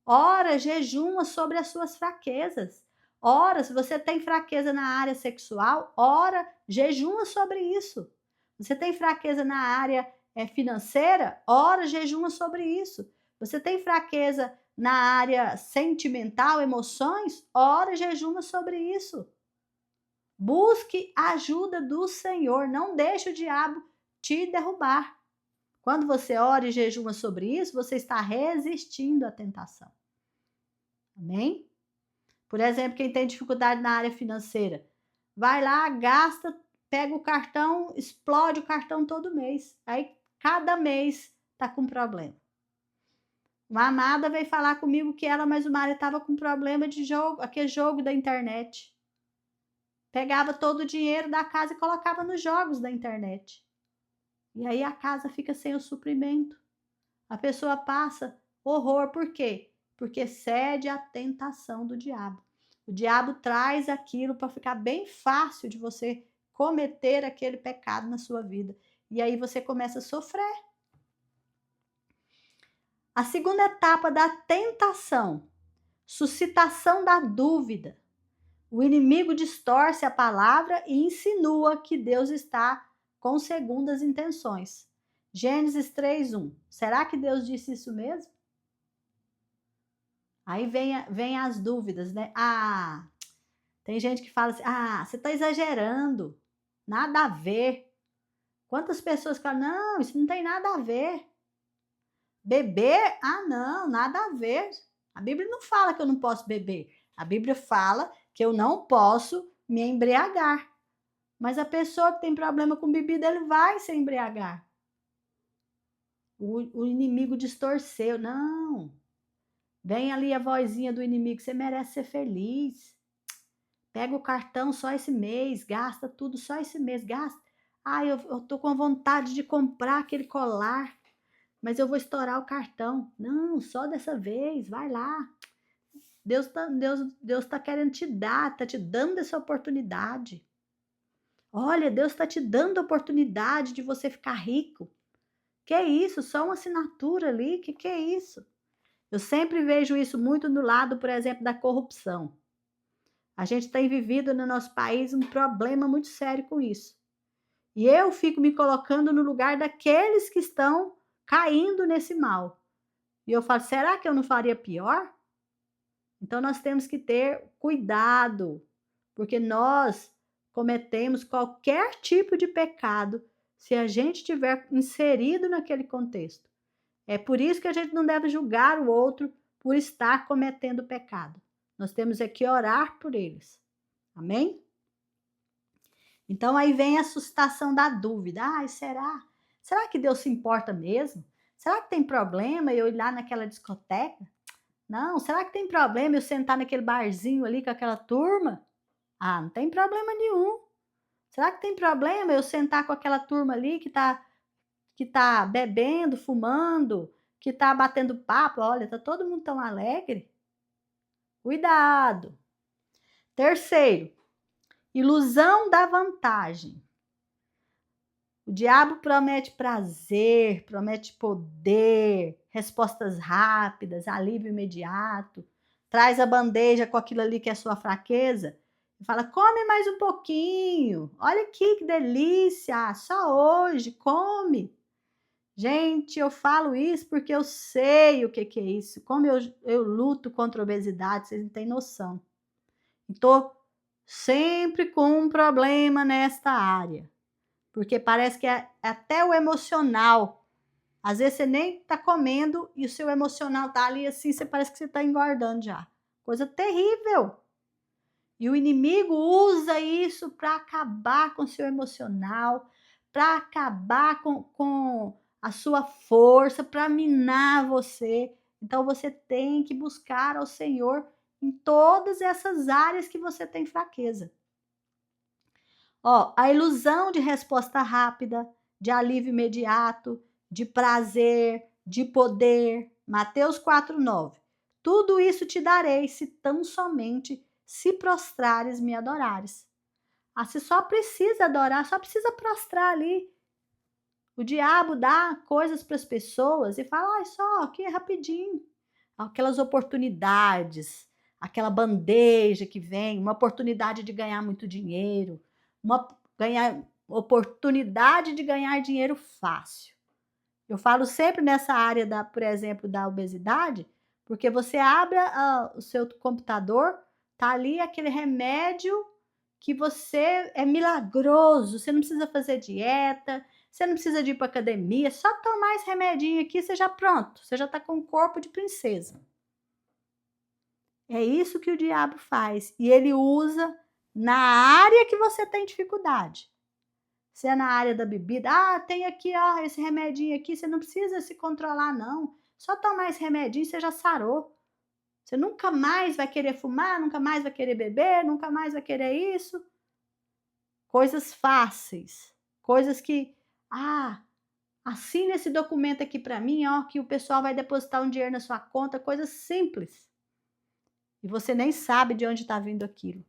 Ora, jejuma sobre as suas fraquezas. Ora, se você tem fraqueza na área sexual, ora, jejuma sobre isso. Você tem fraqueza na área financeira, ora, jejuma sobre isso. Você tem fraqueza na área sentimental, emoções, ora, jejuma sobre isso. Busque a ajuda do Senhor, não deixe o diabo te derrubar. Quando você ora e jejuma sobre isso, você está resistindo à tentação. Amém? Por exemplo, quem tem dificuldade na área financeira, vai lá, gasta, pega o cartão, explode o cartão todo mês. Aí, cada mês tá com problema. Uma amada veio falar comigo que ela, mas o marido estava com problema de jogo, aquele jogo da internet. Pegava todo o dinheiro da casa e colocava nos jogos da internet. E aí a casa fica sem o suprimento. A pessoa passa horror. Por quê? Porque cede à tentação do diabo. O diabo traz aquilo para ficar bem fácil de você cometer aquele pecado na sua vida. E aí você começa a sofrer. A segunda etapa da tentação, suscitação da dúvida. O inimigo distorce a palavra e insinua que Deus está com segundas intenções. Gênesis 3:1. Será que Deus disse isso mesmo? Aí vem as dúvidas, né? Tem gente que fala assim, você está exagerando, nada a ver. Quantas pessoas falam, não, isso não tem nada a ver. Beber? Não, nada a ver. A Bíblia não fala que eu não posso beber. A Bíblia fala que eu não posso me embriagar. Mas a pessoa que tem problema com bebida, ele vai se embriagar. O inimigo distorceu. Não. Vem ali a vozinha do inimigo, você merece ser feliz. Pega o cartão só esse mês, gasta tudo só esse mês, gasta. Eu tô com vontade de comprar aquele colar, mas eu vou estourar o cartão. Não, só dessa vez, vai lá. Deus tá querendo te dar, tá te dando essa oportunidade. Olha, Deus está te dando a oportunidade de você ficar rico. Que é isso? Só uma assinatura ali? Que é isso? Eu sempre vejo isso muito no lado, por exemplo, da corrupção. A gente tem vivido no nosso país um problema muito sério com isso. E eu fico me colocando no lugar daqueles que estão caindo nesse mal. E eu falo, será que eu não faria pior? Então nós temos que ter cuidado, porque nós cometemos qualquer tipo de pecado se a gente estiver inserido naquele contexto. É por isso que a gente não deve julgar o outro por estar cometendo pecado. Nós temos é que orar por eles. Amém? Então aí vem a suscitação da dúvida. Ai, será? Será que Deus se importa mesmo? Será que tem problema eu ir lá naquela discoteca? Não, será que tem problema eu sentar naquele barzinho ali com aquela turma? Ah, não tem problema nenhum. Será que tem problema eu sentar com aquela turma ali que tá bebendo, fumando, que tá batendo papo? Olha, tá todo mundo tão alegre. Cuidado. Terceiro, ilusão da vantagem. O diabo promete prazer, promete poder, respostas rápidas, alívio imediato, traz a bandeja com aquilo ali que é sua fraqueza e fala: come mais um pouquinho, olha aqui que delícia, só hoje, come. Gente, eu falo isso porque eu sei o que é isso, como eu luto contra a obesidade, vocês não têm noção. Estou sempre com um problema nesta área. Porque parece que é até o emocional. Às vezes você nem tá comendo e o seu emocional tá ali assim, você parece que você tá engordando já. Coisa terrível. E o inimigo usa isso para acabar com o seu emocional, para acabar com a sua força, para minar você. Então você tem que buscar ao Senhor em todas essas áreas que você tem fraqueza. Ó, a ilusão de resposta rápida, de alívio imediato, de prazer, de poder. Mateus 4:9. Tudo isso te darei se tão somente se prostrares me adorares. Ah, você só precisa adorar, só precisa prostrar ali. O diabo dá coisas para as pessoas e fala: "Ai, só aqui rapidinho". Aquelas oportunidades, aquela bandeja que vem, uma oportunidade de ganhar muito dinheiro, oportunidade de ganhar dinheiro fácil. Eu falo sempre nessa área da, por exemplo, da obesidade, porque você abre o seu computador, tá ali aquele remédio que você é milagroso, você não precisa fazer dieta, você não precisa de ir para academia, só tomar esse remedinho aqui, você já pronto, você já está com o corpo de princesa. É isso que o diabo faz. E ele usa na área que você tem dificuldade. Se é na área da bebida, tem aqui, ó, esse remedinho aqui, você não precisa se controlar, não. Só tomar esse remedinho, você já sarou. Você nunca mais vai querer fumar, nunca mais vai querer beber, nunca mais vai querer isso. Coisas fáceis. Coisas que, assina esse documento aqui para mim, ó, que o pessoal vai depositar um dinheiro na sua conta, coisas simples. E você nem sabe de onde está vindo aquilo.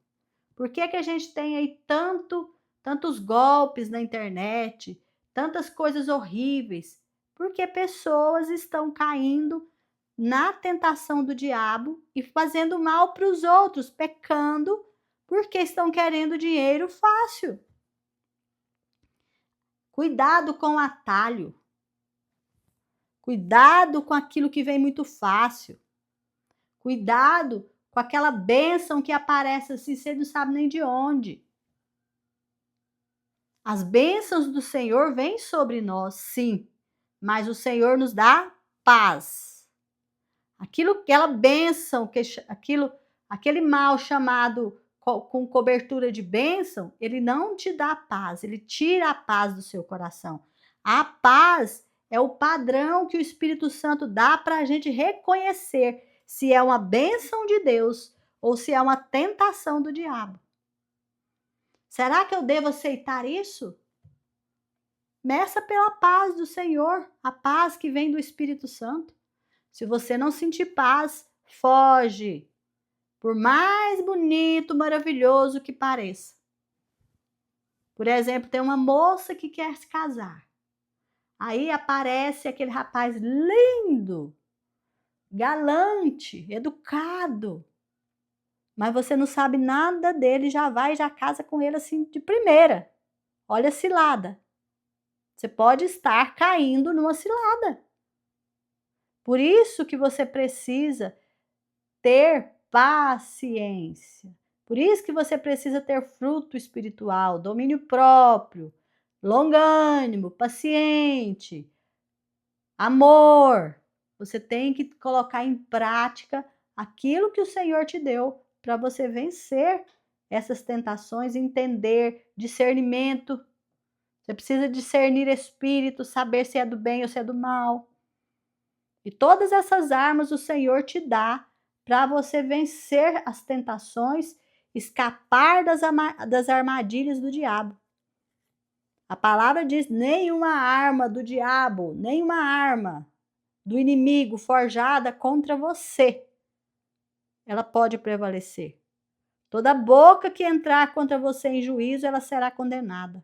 Por que que a gente tem aí tantos golpes na internet, tantas coisas horríveis? Porque pessoas estão caindo na tentação do diabo e fazendo mal para os outros, pecando, porque estão querendo dinheiro fácil. Cuidado com o atalho. Cuidado com aquilo que vem muito fácil. Cuidado com aquela bênção que aparece assim, você não sabe nem de onde. As bênçãos do Senhor vêm sobre nós, sim, mas o Senhor nos dá paz. Aquela bênção, aquele mal chamado com cobertura de bênção, ele não te dá paz, ele tira a paz do seu coração. A paz é o padrão que o Espírito Santo dá para a gente reconhecer se é uma bênção de Deus ou se é uma tentação do diabo. Será que eu devo aceitar isso? Meça pela paz do Senhor, a paz que vem do Espírito Santo. Se você não sentir paz, foge. Por mais bonito, maravilhoso que pareça. Por exemplo, tem uma moça que quer se casar. Aí aparece aquele rapaz lindo, galante, educado. Mas você não sabe nada dele, já vai e já casa com ele assim de primeira. Olha a cilada. Você pode estar caindo numa cilada. Por isso que você precisa ter paciência. Por isso que você precisa ter fruto espiritual, domínio próprio, longânimo, paciente, amor. Você tem que colocar em prática aquilo que o Senhor te deu para você vencer essas tentações, entender, discernimento. Você precisa discernir espírito, saber se é do bem ou se é do mal. E todas essas armas o Senhor te dá para você vencer as tentações, escapar das armadilhas do diabo. A palavra diz: nenhuma arma do diabo, nenhuma arma do inimigo forjada contra você, ela pode prevalecer. Toda boca que entrar contra você em juízo, ela será condenada.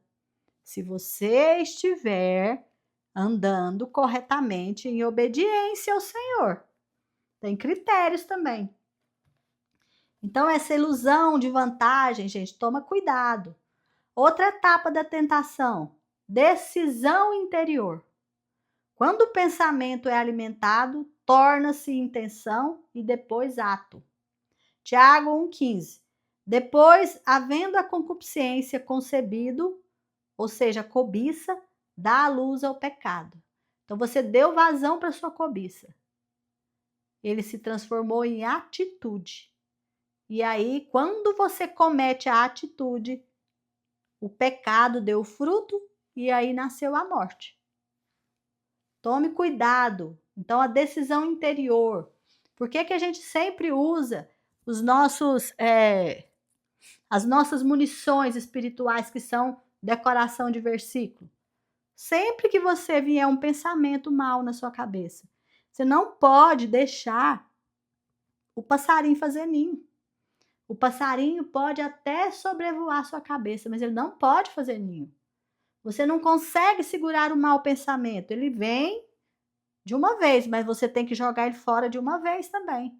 Se você estiver andando corretamente em obediência ao Senhor. Tem critérios também. Então, essa ilusão de vantagem, gente, toma cuidado. Outra etapa da tentação, decisão interior. Quando o pensamento é alimentado, torna-se intenção e depois ato. Tiago 1,15. Depois, havendo a concupiscência concebido, ou seja, cobiça, dá a luz ao pecado. Então, você deu vazão para sua cobiça. Ele se transformou em atitude. E aí, quando você comete a atitude, o pecado deu fruto e aí nasceu a morte. Tome cuidado. Então, a decisão interior. Por que a gente sempre usa as nossas munições espirituais, que são decoração de versículo? Sempre que você vier um pensamento mal na sua cabeça, você não pode deixar o passarinho fazer ninho. O passarinho pode até sobrevoar sua cabeça, mas ele não pode fazer ninho. Você não consegue segurar o mau pensamento. Ele vem de uma vez, mas você tem que jogar ele fora de uma vez também.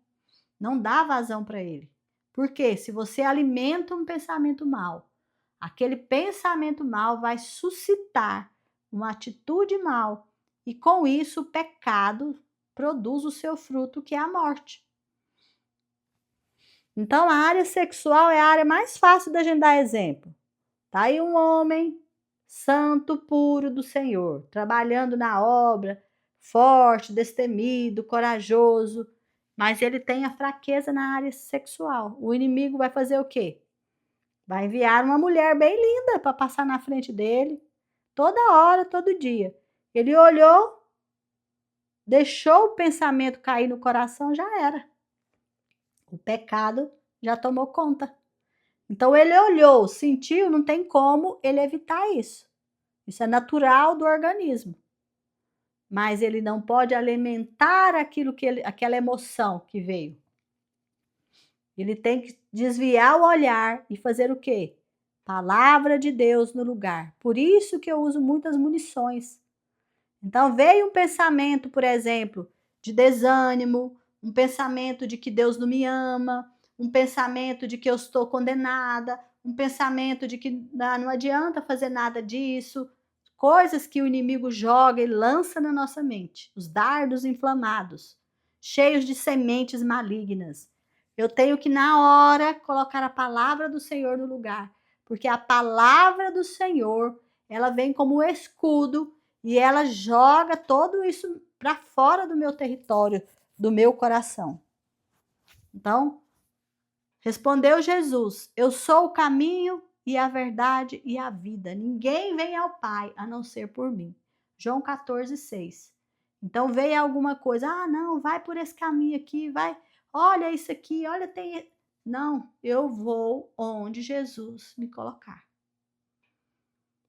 Não dá vazão para ele. Porque se você alimenta um pensamento mal, aquele pensamento mal vai suscitar uma atitude mal, e com isso o pecado produz o seu fruto, que é a morte. Então, a área sexual é a área mais fácil da gente dar exemplo. Tá aí um homem santo, puro do Senhor, trabalhando na obra, forte, destemido, corajoso, mas ele tem a fraqueza na área sexual. O inimigo vai fazer o quê? Vai enviar uma mulher bem linda para passar na frente dele, toda hora, todo dia. Ele olhou, deixou o pensamento cair no coração, já era. O pecado já tomou conta. Então ele olhou, sentiu, não tem como ele evitar isso. Isso é natural do organismo. Mas ele não pode alimentar aquela emoção que veio. Ele tem que desviar o olhar e fazer o quê? Palavra de Deus no lugar. Por isso que eu uso muitas munições. Então veio um pensamento, por exemplo, de desânimo, um pensamento de que Deus não me ama, um pensamento de que eu estou condenada, um pensamento de que não adianta fazer nada disso, coisas que o inimigo joga e lança na nossa mente, os dardos inflamados, cheios de sementes malignas. Eu tenho que, na hora, colocar a palavra do Senhor no lugar, porque a palavra do Senhor, ela vem como escudo e ela joga tudo isso para fora do meu território, do meu coração. Então, respondeu Jesus: eu sou o caminho e a verdade e a vida. Ninguém vem ao Pai a não ser por mim. João 14,6. Então veio alguma coisa, não, vai por esse caminho aqui, vai, olha isso aqui, olha, tem. Não, eu vou onde Jesus me colocar.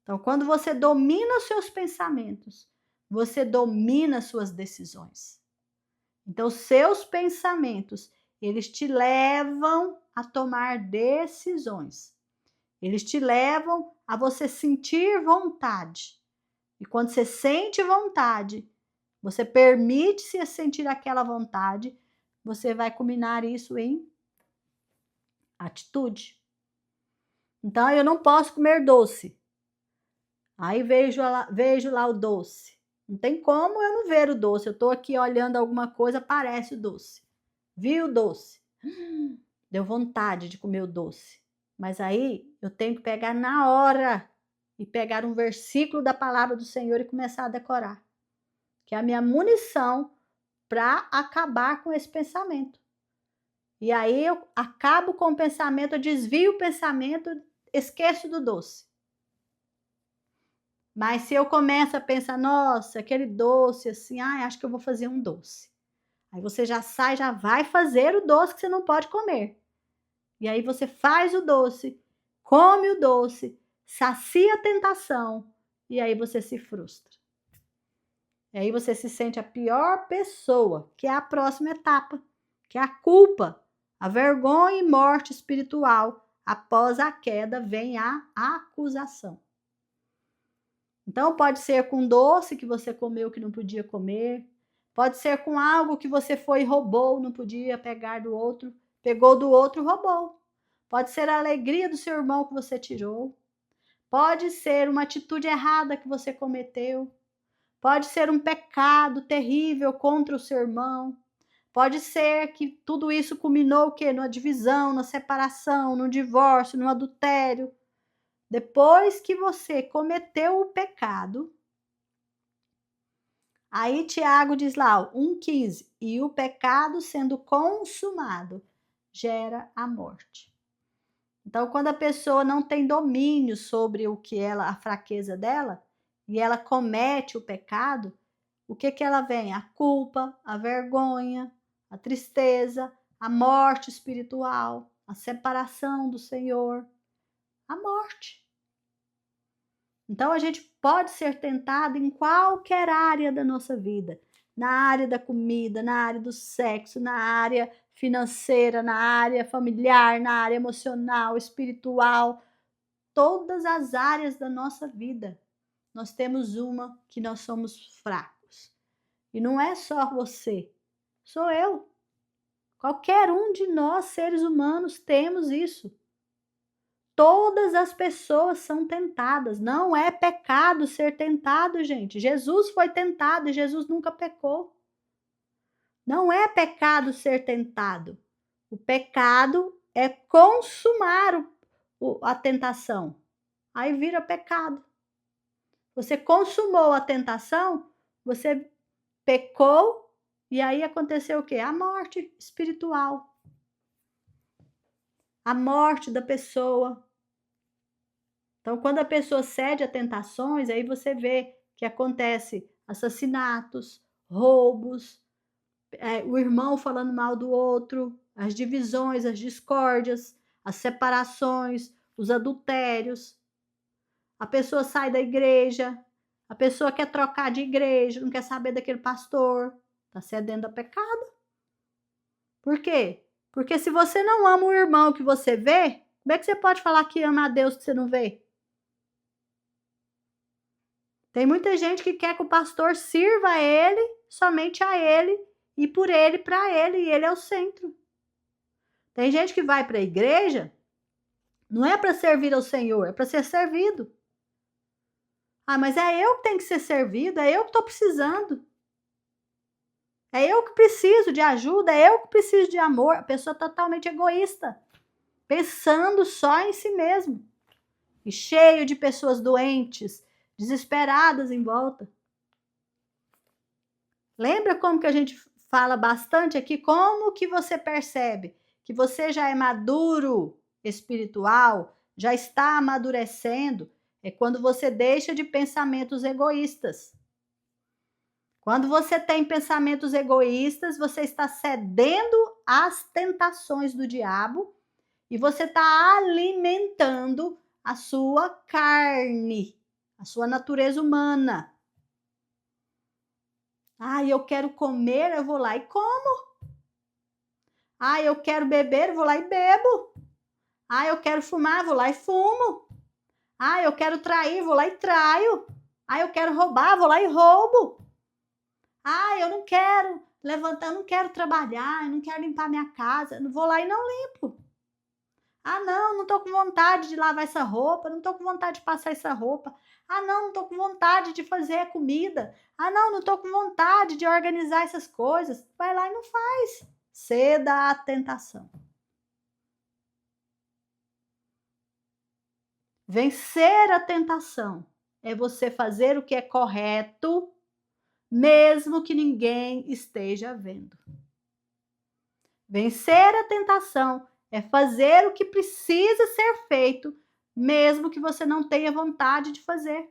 Então, quando você domina os seus pensamentos, você domina as suas decisões. Então, seus pensamentos, eles te levam a tomar decisões. Eles te levam a você sentir vontade. E quando você sente vontade, você permite-se sentir aquela vontade, você vai culminar isso em atitude. Então, eu não posso comer doce. Aí vejo lá o doce. Não tem como eu não ver o doce. Eu estou aqui olhando alguma coisa, aparece o doce. Vi o doce. Deu vontade de comer o doce. Mas aí eu tenho que pegar na hora e pegar um versículo da palavra do Senhor e começar a decorar. Que é a minha munição para acabar com esse pensamento. E aí eu acabo com o pensamento, eu desvio o pensamento, esqueço do doce. Mas se eu começo a pensar, nossa, aquele doce assim, acho que eu vou fazer um doce. Aí você já sai, já vai fazer o doce que você não pode comer. E aí você faz o doce, come o doce, sacia a tentação, e aí você se frustra. E aí você se sente a pior pessoa, que é a próxima etapa, que é a culpa, a vergonha e morte espiritual. Após a queda vem a acusação. Então pode ser com doce que você comeu que não podia comer, pode ser com algo que você foi e roubou, não podia pegar do outro, pegou do outro, roubou. Pode ser a alegria do seu irmão que você tirou, pode ser uma atitude errada que você cometeu, pode ser um pecado terrível contra o seu irmão, pode ser que tudo isso culminou o quê? Numa divisão, na separação, no divórcio, no adultério. Depois que você cometeu o pecado, aí Tiago diz lá, 1,15, e o pecado sendo consumado gera a morte. Então, quando a pessoa não tem domínio sobre o que a fraqueza dela, e ela comete o pecado, o que ela vem? A culpa, a vergonha, a tristeza, a morte espiritual, a separação do Senhor, a morte. Então, a gente pode ser tentado em qualquer área da nossa vida. Na área da comida, na área do sexo, na área financeira, na área familiar, na área emocional, espiritual. Todas as áreas da nossa vida. Nós temos uma que nós somos fracos. E não é só você, sou eu. Qualquer um de nós, seres humanos, temos isso. Todas as pessoas são tentadas. Não é pecado ser tentado, gente. Jesus foi tentado e Jesus nunca pecou. Não é pecado ser tentado. O pecado é consumar a tentação. Aí vira pecado. Você consumou a tentação, você pecou e aí aconteceu o quê? A morte espiritual. A morte da pessoa. Então, quando a pessoa cede a tentações, aí você vê que acontece assassinatos, roubos, o irmão falando mal do outro, as divisões, as discórdias, as separações, os adultérios. A pessoa sai da igreja, a pessoa quer trocar de igreja, não quer saber daquele pastor, está cedendo a pecado. Por quê? Porque se você não ama o irmão que você vê, como é que você pode falar que ama a Deus que você não vê? Tem muita gente que quer que o pastor sirva a ele, somente a ele, e por ele, para ele, e ele é o centro. Tem gente que vai para a igreja, não é para servir ao Senhor, é para ser servido. Mas é eu que tenho que ser servido, é eu que estou precisando. É eu que preciso de ajuda, é eu que preciso de amor. A pessoa totalmente egoísta, pensando só em si mesmo. E cheio de pessoas doentes, desesperadas em volta. Lembra como que a gente fala bastante aqui? Como que você percebe que você já é maduro espiritual, já está amadurecendo? É quando você deixa de pensamentos egoístas. Quando você tem pensamentos egoístas, você está cedendo às tentações do diabo e você está alimentando a sua carne, a sua natureza humana. Eu quero comer, eu vou lá e como. Eu quero beber, eu vou lá e bebo. Eu quero fumar, vou lá e fumo. Eu quero trair, vou lá e traio. Eu quero roubar, vou lá e roubo. Eu não quero levantar, eu não quero trabalhar, eu não quero limpar minha casa, eu vou lá e não limpo. Não tô com vontade de lavar essa roupa, não tô com vontade de passar essa roupa. Não tô com vontade de fazer a comida. Não tô com vontade de organizar essas coisas. Vai lá e não faz. Ceda à tentação. Vencer a tentação é você fazer o que é correto, mesmo que ninguém esteja vendo. Vencer a tentação é fazer o que precisa ser feito, mesmo que você não tenha vontade de fazer.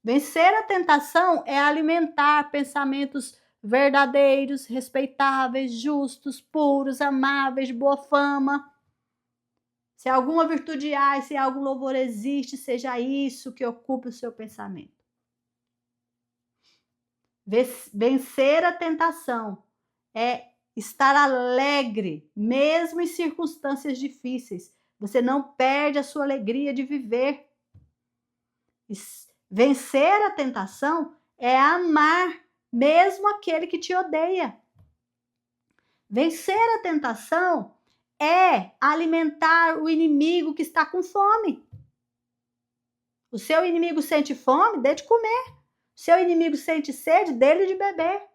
Vencer a tentação é alimentar pensamentos verdadeiros, respeitáveis, justos, puros, amáveis, de boa fama. Se alguma virtude há, se algum louvor existe, seja isso que ocupe o seu pensamento. Vencer a tentação é estar alegre, mesmo em circunstâncias difíceis. Você não perde a sua alegria de viver. Vencer a tentação é amar mesmo aquele que te odeia. Vencer a tentação é alimentar o inimigo que está com fome. O seu inimigo sente fome, dê de comer. O seu inimigo sente sede, dê-lhe de beber.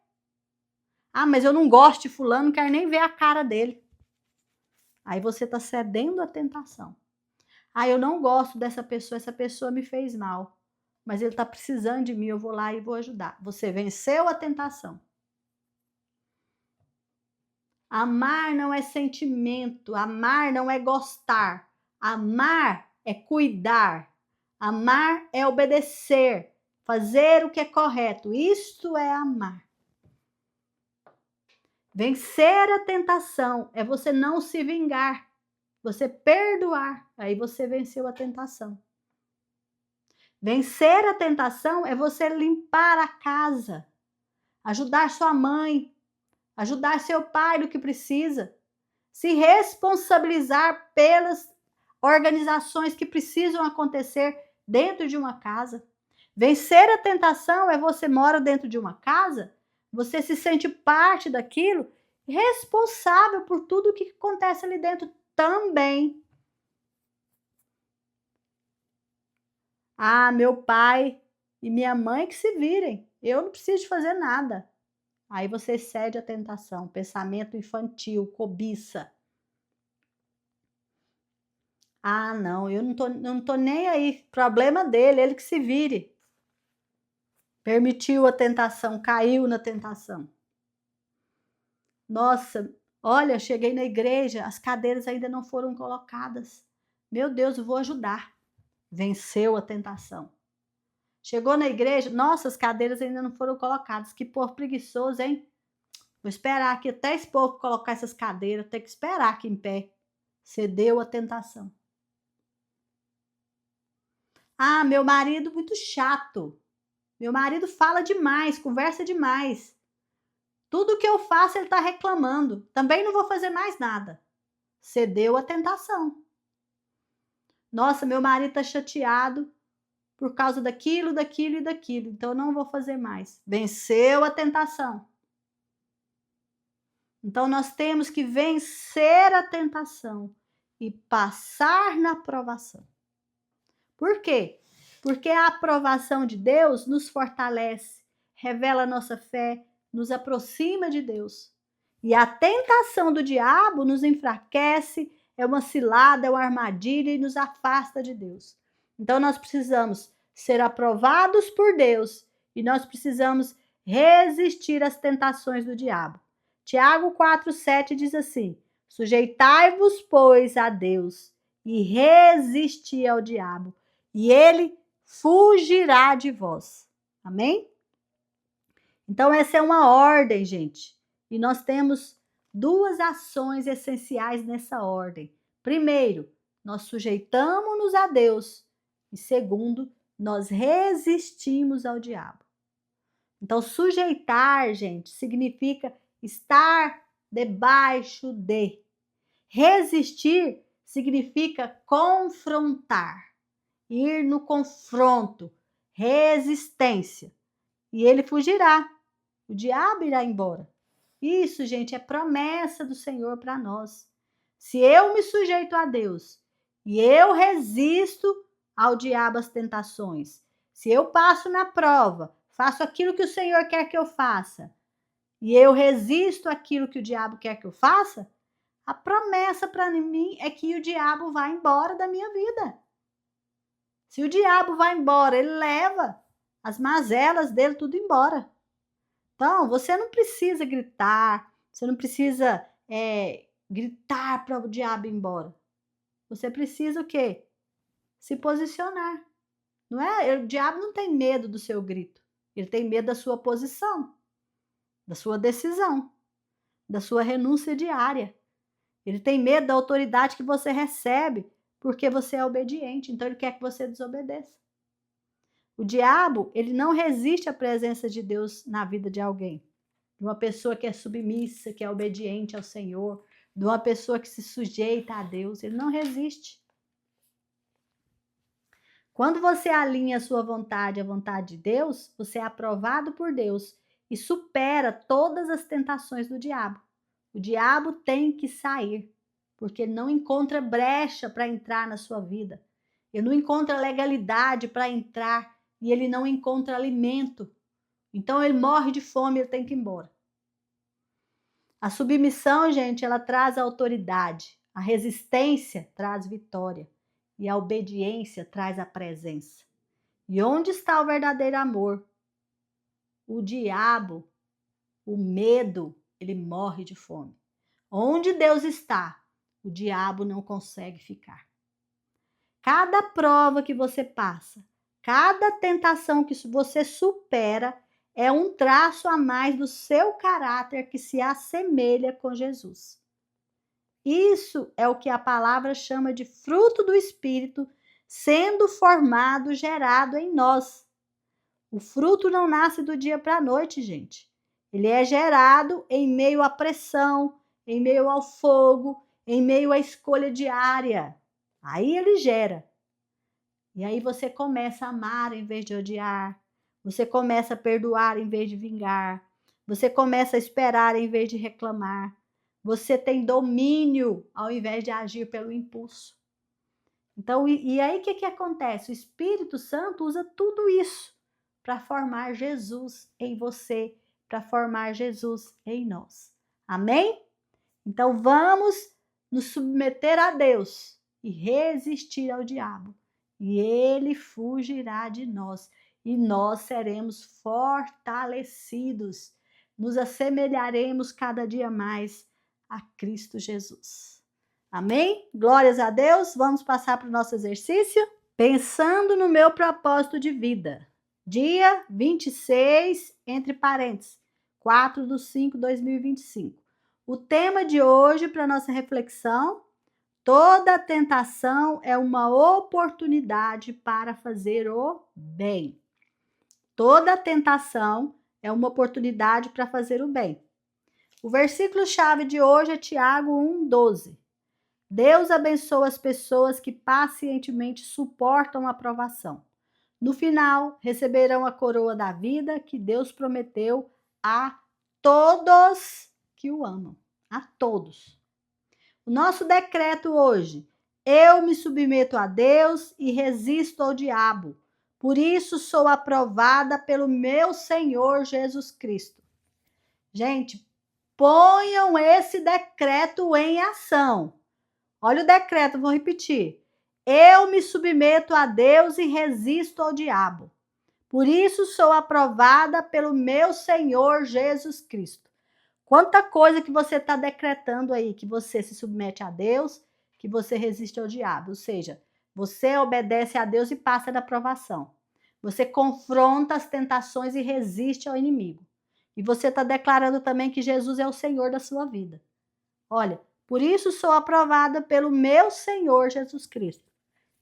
Ah, mas eu não gosto de fulano, não quero nem ver a cara dele. Aí você está cedendo à tentação. Ah, eu não gosto dessa pessoa, essa pessoa me fez mal. Mas ele está precisando de mim, eu vou lá e vou ajudar. Você venceu a tentação. Amar não é sentimento, amar não é gostar. Amar é cuidar. Amar é obedecer, fazer o que é correto. Isto é amar. Vencer a tentação é você não se vingar, você perdoar. Aí você venceu a tentação. Vencer a tentação é você limpar a casa, ajudar sua mãe, ajudar seu pai no que precisa, se responsabilizar pelas organizações que precisam acontecer dentro de uma casa. Vencer a tentação é você mora dentro de uma casa, você se sente parte daquilo, responsável por tudo o que acontece ali dentro também. Ah, meu pai e minha mãe que se virem, eu não preciso de fazer nada. Aí você cede à tentação, pensamento infantil, cobiça. Ah, não, eu não tô nem aí, problema dele, ele que se vire. Permitiu a tentação, caiu na tentação. Nossa, olha, cheguei na igreja, as cadeiras ainda não foram colocadas. Meu Deus, eu vou ajudar. Venceu a tentação. Chegou na igreja, nossa, as cadeiras ainda não foram colocadas. Que povo preguiçoso, hein? Vou esperar aqui até esse povo colocar essas cadeiras, tem que esperar aqui em pé. Cedeu a tentação. Ah, meu marido muito chato. Meu marido fala demais, conversa demais. Tudo que eu faço ele está reclamando. Também não vou fazer mais nada. Cedeu a tentação. Nossa, meu marido está chateado por causa daquilo, daquilo e daquilo. Então eu não vou fazer mais. Venceu a tentação. Então nós temos que vencer a tentação e passar na aprovação. Por quê? Porque a aprovação de Deus nos fortalece, revela a nossa fé, nos aproxima de Deus. E a tentação do diabo nos enfraquece, é uma cilada, é uma armadilha e nos afasta de Deus. Então nós precisamos ser aprovados por Deus e nós precisamos resistir às tentações do diabo. Tiago 4,7 diz assim: sujeitai-vos, pois, a Deus e resisti ao diabo, e ele fugirá de vós. Amém? Então essa é uma ordem, gente. E nós temos duas ações essenciais nessa ordem. Primeiro, nós sujeitamos-nos a Deus. E segundo, nós resistimos ao diabo. Então, sujeitar, gente, significa estar debaixo de. Resistir significa confrontar, ir no confronto, resistência. E ele fugirá. O diabo irá embora. Isso, gente, é promessa do Senhor para nós. Se eu me sujeito a Deus e eu resisto ao diabo, às tentações, se eu passo na prova, faço aquilo que o Senhor quer que eu faça, e eu resisto àquilo que o diabo quer que eu faça, a promessa para mim é que o diabo vai embora da minha vida. Se o diabo vai embora, ele leva as mazelas dele tudo embora. Então, você não precisa gritar, Você não precisa gritar para o diabo ir embora. Você precisa o quê? Se posicionar. Não é? O diabo não tem medo do seu grito. Ele tem medo da sua posição, da sua decisão, da sua renúncia diária. Ele tem medo da autoridade que você recebe porque você é obediente. Então ele quer que você desobedeça. O diabo, ele não resiste à presença de Deus na vida de alguém. De uma pessoa que é submissa, que é obediente ao Senhor, de uma pessoa que se sujeita a Deus. Ele não resiste. Quando você alinha a sua vontade à vontade de Deus, você é aprovado por Deus e supera todas as tentações do diabo. O diabo tem que sair, porque ele não encontra brecha para entrar na sua vida. Ele não encontra legalidade para entrar e ele não encontra alimento. Então ele morre de fome, ele tem que ir embora. A submissão, gente, ela traz autoridade. A resistência traz vitória. E a obediência traz a presença. E onde está o verdadeiro amor? O diabo, o medo, ele morre de fome. Onde Deus está, o diabo não consegue ficar. Cada prova que você passa, cada tentação que você supera, é um traço a mais do seu caráter que se assemelha com Jesus. Isso é o que a palavra chama de fruto do Espírito, sendo formado, gerado em nós. O fruto não nasce do dia para a noite, gente. Ele é gerado em meio à pressão, em meio ao fogo, em meio à escolha diária. Aí ele gera. E aí você começa a amar em vez de odiar. Você começa a perdoar em vez de vingar. Você começa a esperar em vez de reclamar. Você tem domínio ao invés de agir pelo impulso. Então, e aí o que acontece? O Espírito Santo usa tudo isso para formar Jesus em você, para formar Jesus em nós. Amém? Então vamos nos submeter a Deus e resistir ao diabo. E ele fugirá de nós. E nós seremos fortalecidos. Nos assemelharemos cada dia mais a Cristo Jesus. Amém? Glórias a Deus. Vamos passar para o nosso exercício? Pensando no meu propósito de vida. Dia 26, entre parênteses, 4/5/2025. O tema de hoje para nossa reflexão: toda tentação é uma oportunidade para fazer o bem. Toda tentação é uma oportunidade para fazer o bem. O versículo-chave de hoje é Tiago 1:12. Deus abençoa as pessoas que pacientemente suportam a provação. No final, receberão a coroa da vida que Deus prometeu a todos que o amam. A todos. O nosso decreto hoje: eu me submeto a Deus e resisto ao diabo. Por isso sou aprovada pelo meu Senhor Jesus Cristo. Gente, ponham esse decreto em ação. Olha o decreto, vou repetir. Eu me submeto a Deus e resisto ao diabo. Por isso sou aprovada pelo meu Senhor Jesus Cristo. Quanta coisa que você está decretando aí, que você se submete a Deus, que você resiste ao diabo. Ou seja, você obedece a Deus e passa da provação. Você confronta as tentações e resiste ao inimigo. E você está declarando também que Jesus é o Senhor da sua vida. Olha, por isso sou aprovada pelo meu Senhor Jesus Cristo.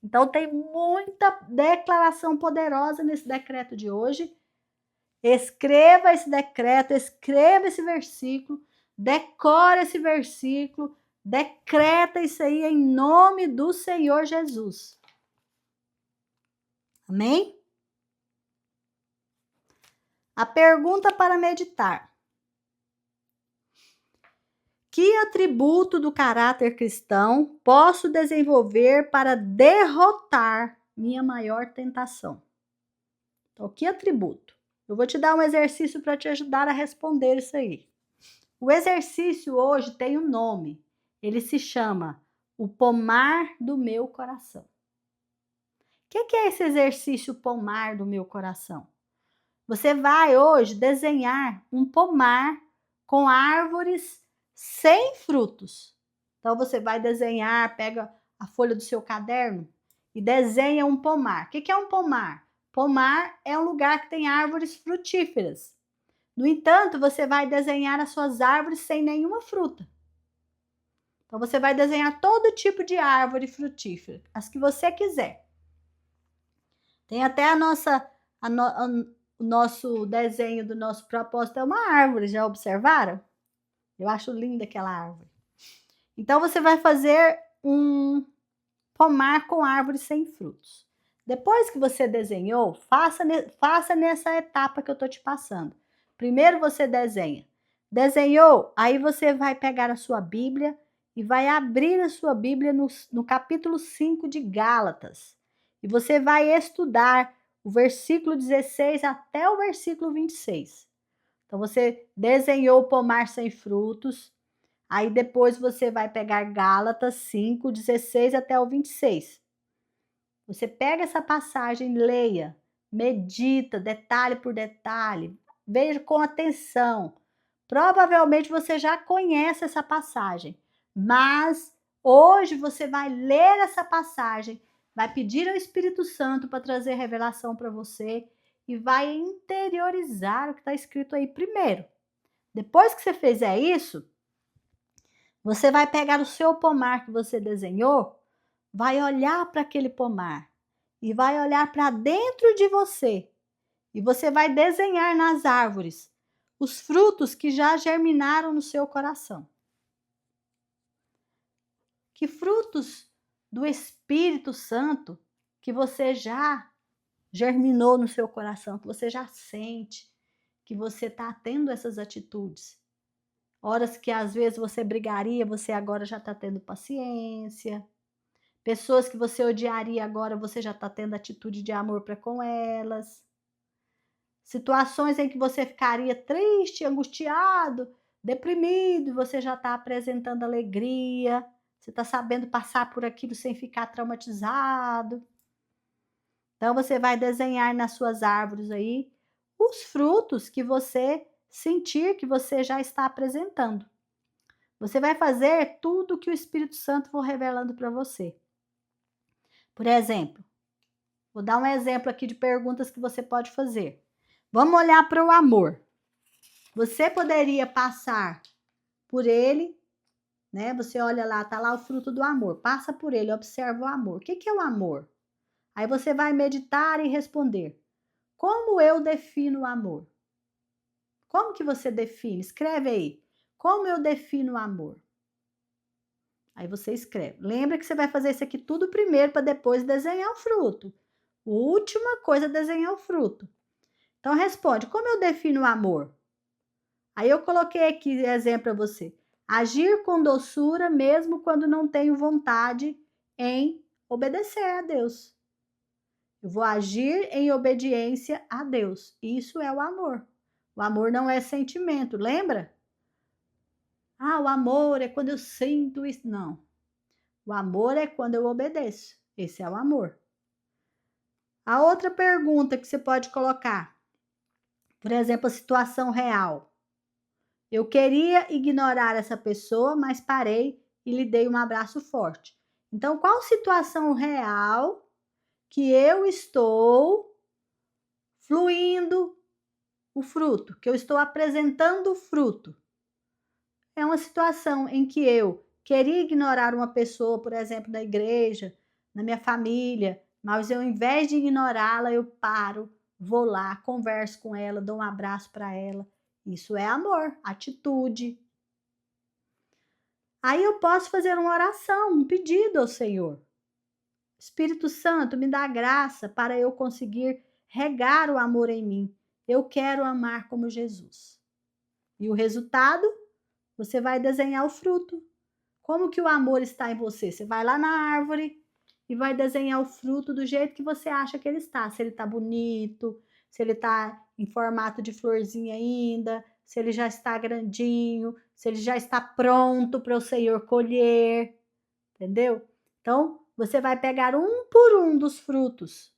Então tem muita declaração poderosa nesse decreto de hoje. Escreva esse decreto, escreva esse versículo, decora esse versículo, decreta isso aí em nome do Senhor Jesus. Amém? A pergunta para meditar: que atributo do caráter cristão posso desenvolver para derrotar minha maior tentação? Então, que atributo? Eu vou te dar um exercício para te ajudar a responder isso aí. O exercício hoje tem um nome. Ele se chama o pomar do meu coração. O que é esse exercício pomar do meu coração? Você vai hoje desenhar um pomar com árvores sem frutos. Então você vai desenhar, pega a folha do seu caderno e desenha um pomar. O que é um pomar? Pomar é um lugar que tem árvores frutíferas. No entanto, você vai desenhar as suas árvores sem nenhuma fruta. Então você vai desenhar todo tipo de árvore frutífera, as que você quiser. Tem até o nosso desenho do nosso propósito é uma árvore, já observaram? Eu acho linda aquela árvore. Então você vai fazer um pomar com árvores sem frutos. Depois que você desenhou, faça nessa etapa que eu estou te passando. Primeiro você desenha. Desenhou, aí você vai pegar a sua Bíblia e vai abrir a sua Bíblia no capítulo 5 de Gálatas. E você vai estudar o versículo 16 até o versículo 26. Então você desenhou o pomar sem frutos. Aí depois você vai pegar Gálatas 5, 16 até o 26. Você pega essa passagem, leia, medita, detalhe por detalhe, veja com atenção. Provavelmente você já conhece essa passagem, mas hoje você vai ler essa passagem, vai pedir ao Espírito Santo para trazer revelação para você e vai interiorizar o que está escrito aí primeiro. Depois que você fizer isso, você vai pegar o seu pomar que você desenhou, vai olhar para aquele pomar e vai olhar para dentro de você. E você vai desenhar nas árvores os frutos que já germinaram no seu coração. Que frutos do Espírito Santo que você já germinou no seu coração, que você já sente, que você está tendo essas atitudes. Horas que às vezes você brigaria, você agora já está tendo paciência. Pessoas que você odiaria agora, você já está tendo atitude de amor para com elas. Situações em que você ficaria triste, angustiado, deprimido, você já está apresentando alegria. Você está sabendo passar por aquilo sem ficar traumatizado. Então você vai desenhar nas suas árvores aí os frutos que você sentir que você já está apresentando. Você vai fazer tudo que o Espírito Santo for revelando para você. Por exemplo, vou dar um exemplo aqui de perguntas que você pode fazer. Vamos olhar para o amor. Você poderia passar por ele, né? Você olha lá, tá lá o fruto do amor. Passa por ele, observa o amor. O que é o amor? Aí você vai meditar e responder. Como eu defino o amor? Como que você define? Escreve aí. Como eu defino o amor? Aí você escreve. Lembra que você vai fazer isso aqui tudo primeiro para depois desenhar o fruto. A última coisa é desenhar o fruto. Então responde, como eu defino o amor? Aí eu coloquei aqui exemplo para você. Agir com doçura mesmo quando não tenho vontade em obedecer a Deus. Eu vou agir em obediência a Deus. Isso é o amor. O amor não é sentimento, lembra? Ah, o amor é quando eu sinto isso. Não. O amor é quando eu obedeço. Esse é o amor. A outra pergunta que você pode colocar, por exemplo, a situação real. Eu queria ignorar essa pessoa, mas parei e lhe dei um abraço forte. Então, qual situação real que eu estou fluindo o fruto, que eu estou apresentando o fruto? É uma situação em que eu queria ignorar uma pessoa, por exemplo, na igreja, na minha família, mas eu, ao invés de ignorá-la, eu paro, vou lá, converso com ela, dou um abraço para ela. Isso é amor, atitude. Aí eu posso fazer uma oração, um pedido ao Senhor. Espírito Santo, me dá graça para eu conseguir regar o amor em mim. Eu quero amar como Jesus. E o resultado? Você vai desenhar o fruto. Como que o amor está em você? Você vai lá na árvore e vai desenhar o fruto do jeito que você acha que ele está. Se ele está bonito, se ele está em formato de florzinha ainda, se ele já está grandinho, se ele já está pronto para o Senhor colher, entendeu? Então, você vai pegar um por um dos frutos.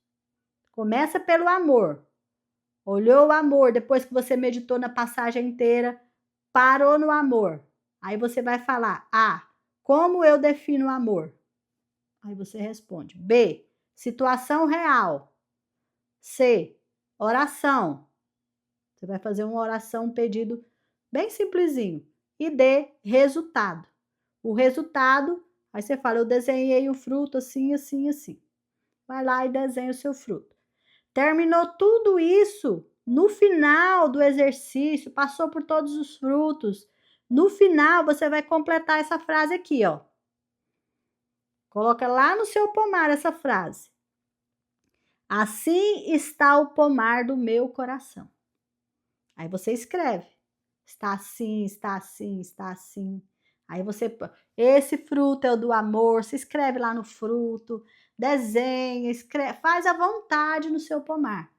Começa pelo amor. Olhou o amor, depois que você meditou na passagem inteira, parou no amor. Aí você vai falar: A, como eu defino o amor? Aí você responde. B, situação real. C, oração. Você vai fazer uma oração, um pedido bem simplesinho. E D, resultado. O resultado, aí você fala: eu desenhei o fruto assim, assim, assim. Vai lá e desenha o seu fruto. Terminou tudo isso, no final do exercício, passou por todos os frutos. No final, você vai completar essa frase aqui, ó. Coloca lá no seu pomar essa frase. Assim está o pomar do meu coração. Aí você escreve. Está assim, está assim, está assim. Aí você, esse fruto é o do amor, se escreve lá no fruto, desenha, escreve, faz à vontade no seu pomar.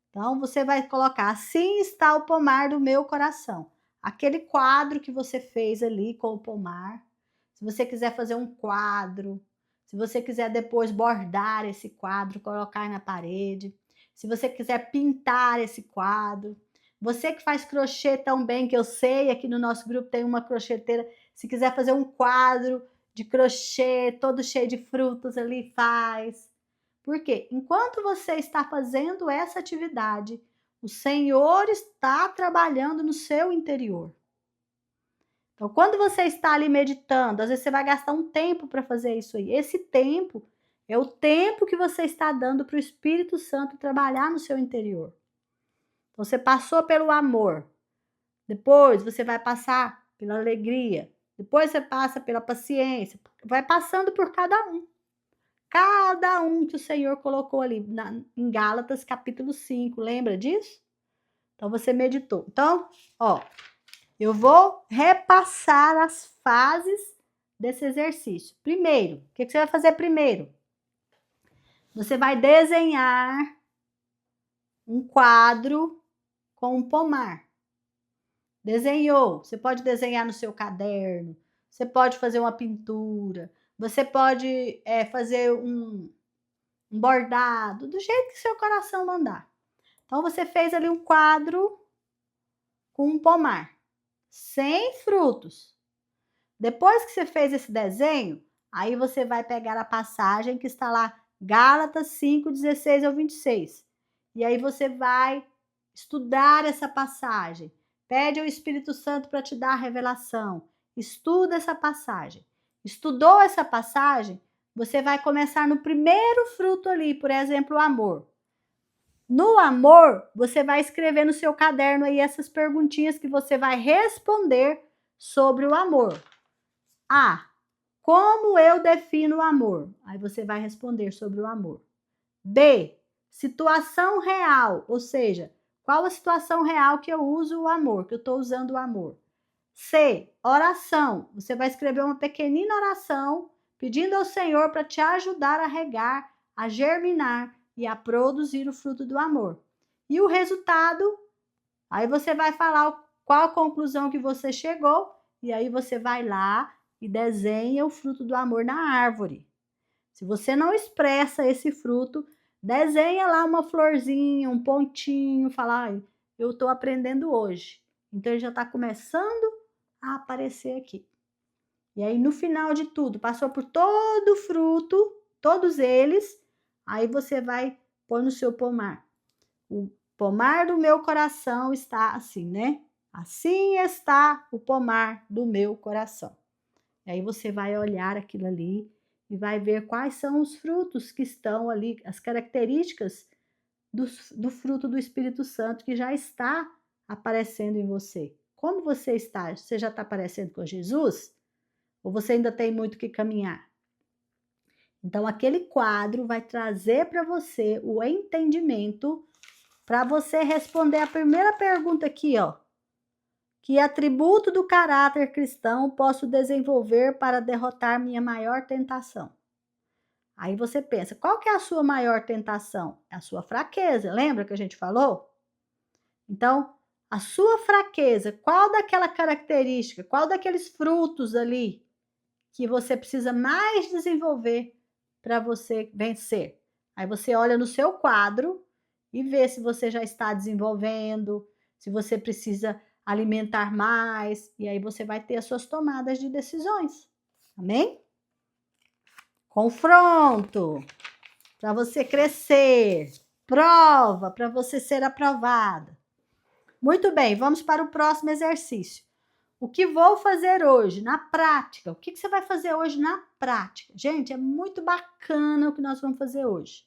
Então você vai colocar, assim está o pomar do meu coração. Aquele quadro que você fez ali com o pomar. Se você quiser fazer um quadro, se você quiser depois bordar esse quadro, colocar na parede, se você quiser pintar esse quadro, você que faz crochê tão bem que eu sei, aqui no nosso grupo tem uma crocheteira, se quiser fazer um quadro de crochê todo cheio de frutos ali, faz. Por quê? Enquanto você está fazendo essa atividade, o Senhor está trabalhando no seu interior. Então, quando você está ali meditando, às vezes você vai gastar um tempo para fazer isso aí. Esse tempo é o tempo que você está dando para o Espírito Santo trabalhar no seu interior. Então, você passou pelo amor, depois você vai passar pela alegria, depois você passa pela paciência, vai passando por cada um. Cada um que o Senhor colocou ali em Gálatas capítulo 5, lembra disso? Então você meditou. Então, ó, eu vou repassar as fases desse exercício. Primeiro, o que você vai fazer primeiro? Você vai desenhar um quadro com um pomar. Desenhou, você pode desenhar no seu caderno, você pode fazer uma pintura, você pode fazer um bordado, do jeito que seu coração mandar. Então, você fez ali um quadro com um pomar, sem frutos. Depois que você fez esse desenho, aí você vai pegar a passagem que está lá, Gálatas 5, 16 ao 26. E aí você vai estudar essa passagem. Pede ao Espírito Santo para te dar a revelação. Estuda essa passagem. Estudou essa passagem? Você vai começar no primeiro fruto ali, por exemplo, o amor. No amor, você vai escrever no seu caderno aí essas perguntinhas que você vai responder sobre o amor. A. Como eu defino o amor? Aí você vai responder sobre o amor. B. Situação real, ou seja, qual a situação real que eu uso o amor, que eu estou usando o amor. C. Oração. Você vai escrever uma pequenina oração pedindo ao Senhor para te ajudar a regar, a germinar e a produzir o fruto do amor. E o resultado, aí você vai falar qual a conclusão que você chegou e aí você vai lá e desenha o fruto do amor na árvore. Se você não expressa esse fruto, desenha lá uma florzinha, um pontinho, fala, eu estou aprendendo hoje. Então ele já está começando a aparecer aqui. E aí no final de tudo, passou por todo o fruto, todos eles, aí você vai pôr no seu pomar. O pomar do meu coração está assim, né? Assim está o pomar do meu coração. E aí você vai olhar aquilo ali e vai ver quais são os frutos que estão ali, as características do fruto do Espírito Santo que já está aparecendo em você. Como você está? Você já está parecendo com Jesus? Ou você ainda tem muito que caminhar? Então, aquele quadro vai trazer para você o entendimento para você responder a primeira pergunta aqui, ó. Que atributo do caráter cristão posso desenvolver para derrotar minha maior tentação? Aí você pensa, qual que é a sua maior tentação? É a sua fraqueza, lembra que a gente falou? Então, a sua fraqueza, qual daquela característica, qual daqueles frutos ali que você precisa mais desenvolver para você vencer? Aí você olha no seu quadro e vê se você já está desenvolvendo, se você precisa alimentar mais, e aí você vai ter as suas tomadas de decisões. Amém? Confronto, para você crescer. Prova, para você ser aprovada. Muito bem, vamos para o próximo exercício. O que vou fazer hoje na prática? O que você vai fazer hoje na prática? Gente, é muito bacana o que nós vamos fazer hoje.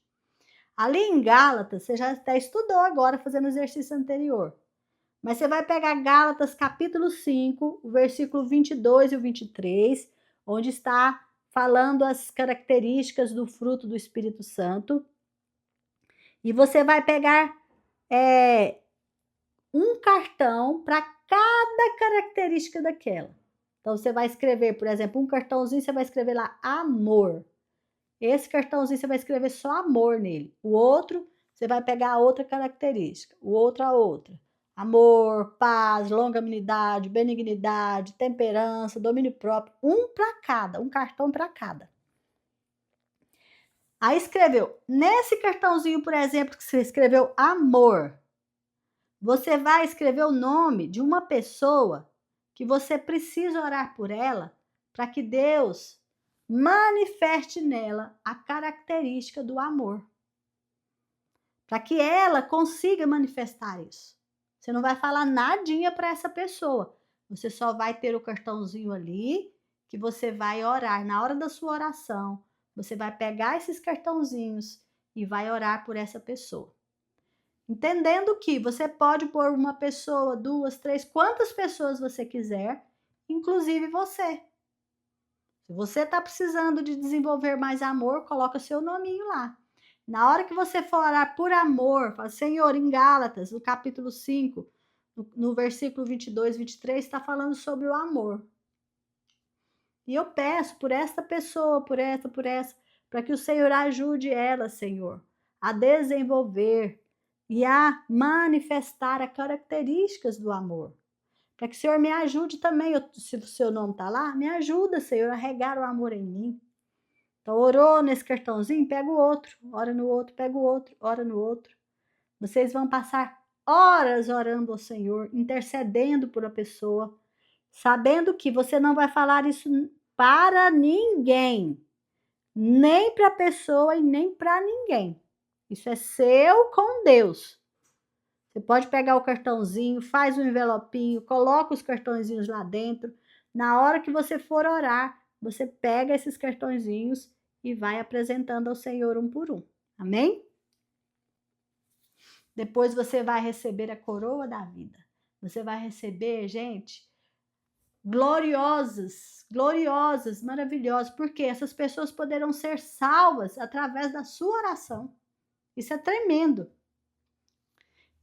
Ali em Gálatas, você já até estudou agora fazendo o exercício anterior. Mas você vai pegar Gálatas capítulo 5, o versículo 22 e o 23, onde está falando as características do fruto do Espírito Santo. E você vai pegar um cartão para cada característica daquela. Então, você vai escrever, por exemplo, um cartãozinho, você vai escrever lá amor. Esse cartãozinho, você vai escrever só amor nele. O outro, você vai pegar a outra característica. O outro, a outra. Amor, paz, longanimidade, benignidade, temperança, domínio próprio. Um para cada, um cartão para cada. Aí escreveu, nesse cartãozinho, por exemplo, que você escreveu amor, você vai escrever o nome de uma pessoa que você precisa orar por ela para que Deus manifeste nela a característica do amor. Para que ela consiga manifestar isso. Você não vai falar nadinha para essa pessoa. Você só vai ter o cartãozinho ali que você vai orar. Na hora da sua oração, você vai pegar esses cartãozinhos e vai orar por essa pessoa. Entendendo que você pode pôr uma pessoa, duas, três, quantas pessoas você quiser, inclusive você. Se você está precisando de desenvolver mais amor, coloca seu nominho lá. Na hora que você for orar por amor, fala, Senhor, em Gálatas, no capítulo 5, no versículo 22, 23, está falando sobre o amor. E eu peço por esta pessoa, por essa, para que o Senhor ajude ela, Senhor, a desenvolver e a manifestar as características do amor. Para que o Senhor me ajude também, se o seu nome está lá, me ajuda, Senhor, a regar o amor em mim. Então, orou nesse cartãozinho, pega o outro, ora no outro, pega o outro, ora no outro. Vocês vão passar horas orando ao Senhor, intercedendo por a pessoa, sabendo que você não vai falar isso para ninguém, nem para a pessoa e nem para ninguém. Isso é seu com Deus. Você pode pegar o cartãozinho, faz um envelopinho, coloca os cartõezinhos lá dentro. Na hora que você for orar, você pega esses cartõezinhos e vai apresentando ao Senhor um por um. Amém? Depois você vai receber a coroa da vida. Você vai receber, gente, gloriosas, maravilhosas, porque essas pessoas poderão ser salvas através da sua oração. Isso é tremendo.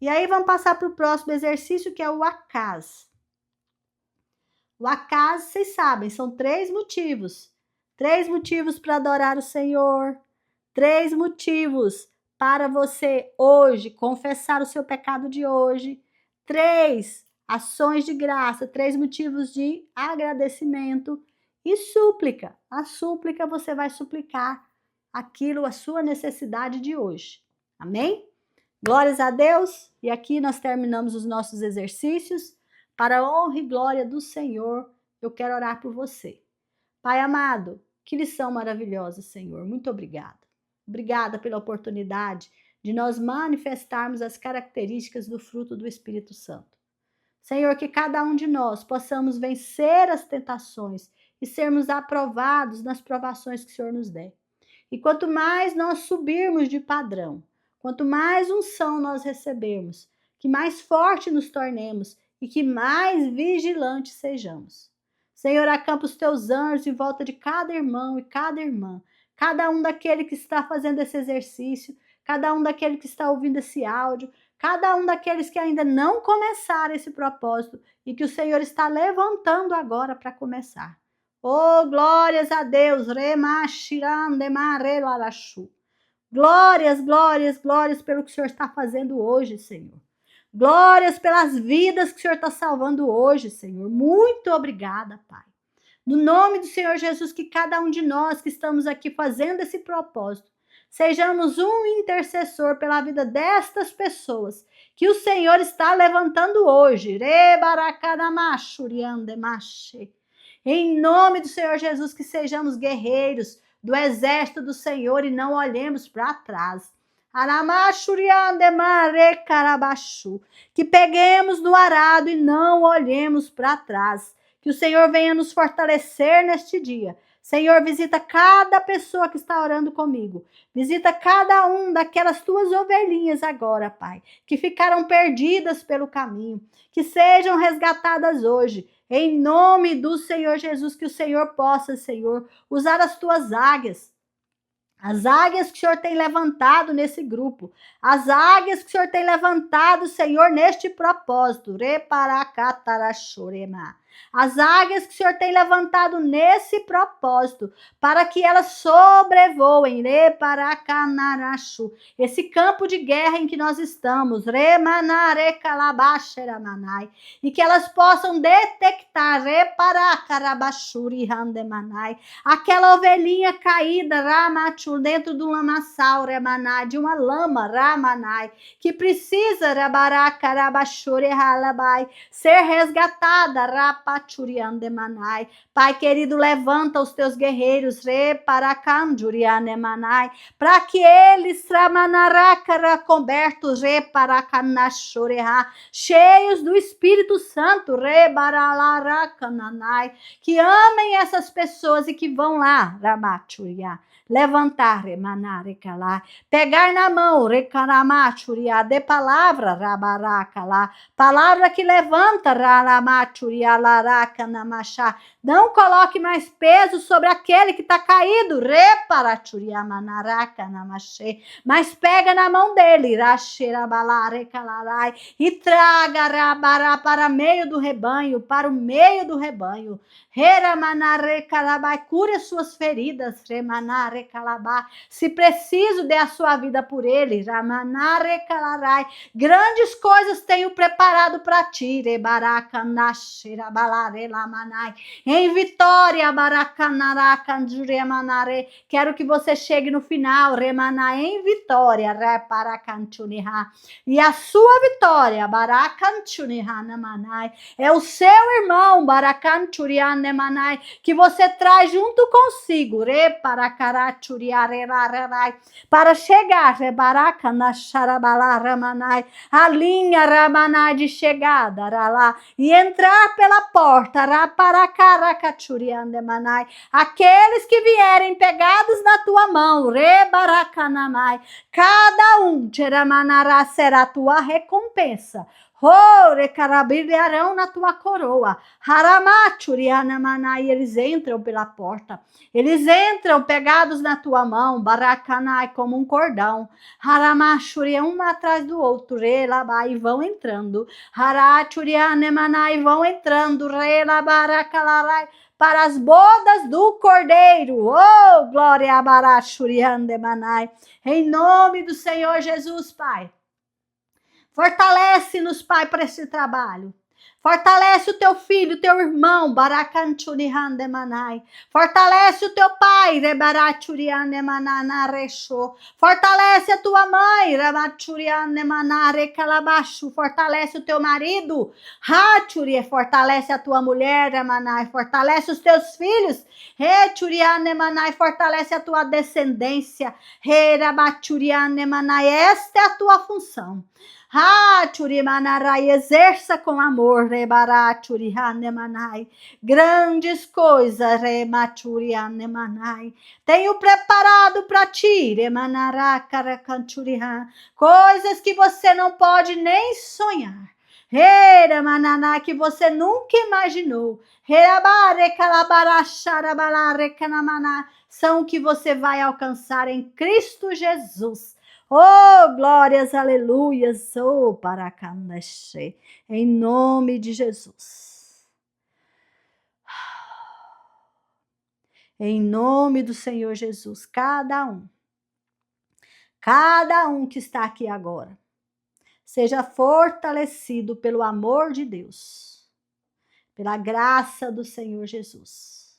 E aí vamos passar para o próximo exercício, que é o acaso. O acaso, vocês sabem, são 3 motivos. 3 motivos para adorar o Senhor. 3 motivos para você hoje confessar o seu pecado de hoje. 3 ações de graça, 3 motivos de agradecimento e súplica. A súplica, você vai suplicar aquilo, a sua necessidade de hoje. Amém? Glórias a Deus. E aqui nós terminamos os nossos exercícios. Para a honra e glória do Senhor, eu quero orar por você. Pai amado, que lição maravilhosa, Senhor. Muito obrigada. Obrigada pela oportunidade de nós manifestarmos as características do fruto do Espírito Santo. Senhor, que cada um de nós possamos vencer as tentações e sermos aprovados nas provações que o Senhor nos der. E quanto mais nós subirmos de padrão, quanto mais unção nós recebermos, que mais forte nos tornemos e que mais vigilantes sejamos. Senhor, acampa os teus anjos em volta de cada irmão e cada irmã, cada um daquele que está fazendo esse exercício, cada um daquele que está ouvindo esse áudio, cada um daqueles que ainda não começaram esse propósito e que o Senhor está levantando agora para começar. Oh, glórias a Deus! Glórias, glórias, glórias pelo que o Senhor está fazendo hoje, Senhor. Glórias pelas vidas que o Senhor está salvando hoje, Senhor. Muito obrigada, Pai. No nome do Senhor Jesus, que cada um de nós que estamos aqui fazendo esse propósito, Sejamos um intercessor pela vida destas pessoas que o Senhor está levantando hoje. Em nome do Senhor Jesus, que sejamos guerreiros do exército do Senhor e não olhemos para trás. Que peguemos no arado e não olhemos para trás. Que o Senhor venha nos fortalecer neste dia. Senhor, visita cada pessoa que está orando comigo. Visita cada um daquelas tuas ovelhinhas agora, Pai, que ficaram perdidas pelo caminho, que sejam resgatadas hoje. Em nome do Senhor Jesus, que o Senhor possa, Senhor, usar as tuas águias. As águias que o Senhor tem levantado nesse grupo. As águias que o Senhor tem levantado, Senhor, neste propósito. As águias que o Senhor tem levantado nesse propósito, para que elas sobrevoem, esse campo de guerra em que nós estamos, e que elas possam detectar, aquela ovelhinha caída, dentro do lamaçal, de uma lama, que precisa, ser resgatada, Pai querido, levanta os teus guerreiros, para que eles, cobertos, cheios do Espírito Santo, que amem essas pessoas e que vão lá, levantar, pegar na mão, de palavra, palavra que levanta, não coloque mais peso sobre aquele que está caído, mas pega na mão dele, e traga para meio do rebanho, para o meio do rebanho. Cure suas feridas, se preciso, dê a sua vida por ele. Grandes coisas tenho preparado para ti. Em vitória, quero que você chegue no final, em vitória, e a sua vitória, é o seu irmão, que você traz junto consigo, para chegar, a linha de chegada, e entrar pela porta, aqueles que vierem pegados na tua mão, cada um será a tua recompensa. Brilharão na tua coroa. E eles entram pela porta. Eles entram pegados na tua mão, como um cordão. Um atrás do outro, e vão entrando. E vão entrando, para as bodas do Cordeiro. Oh, glória a em nome do Senhor Jesus, Pai. Fortalece-nos, Pai, para esse trabalho. Fortalece o teu filho, teu irmão, fortalece o teu pai, fortalece a tua mãe, fortalece o teu marido, fortalece a tua mulher, fortalece os teus filhos, fortalece a tua descendência, esta é a tua função. Exerça com amor, grandes coisas, tenho preparado para ti, coisas que você não pode nem sonhar, que você nunca imaginou, são o que você vai alcançar em Cristo Jesus. Oh, glórias, aleluias, oh, paracandache, em nome de Jesus. Em nome do Senhor Jesus, cada um que está aqui agora, seja fortalecido pelo amor de Deus, pela graça do Senhor Jesus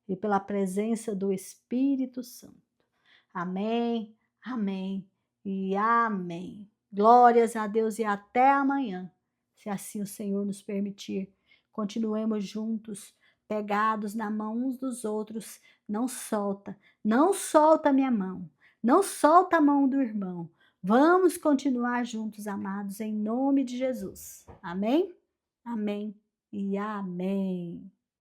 e pela presença do Espírito Santo. Amém, amém e amém. Glórias a Deus e até amanhã, se assim o Senhor nos permitir. Continuemos juntos, pegados na mão uns dos outros. Não solta a minha mão, não solta a mão do irmão. Vamos continuar juntos, amados, em nome de Jesus. Amém? Amém e amém.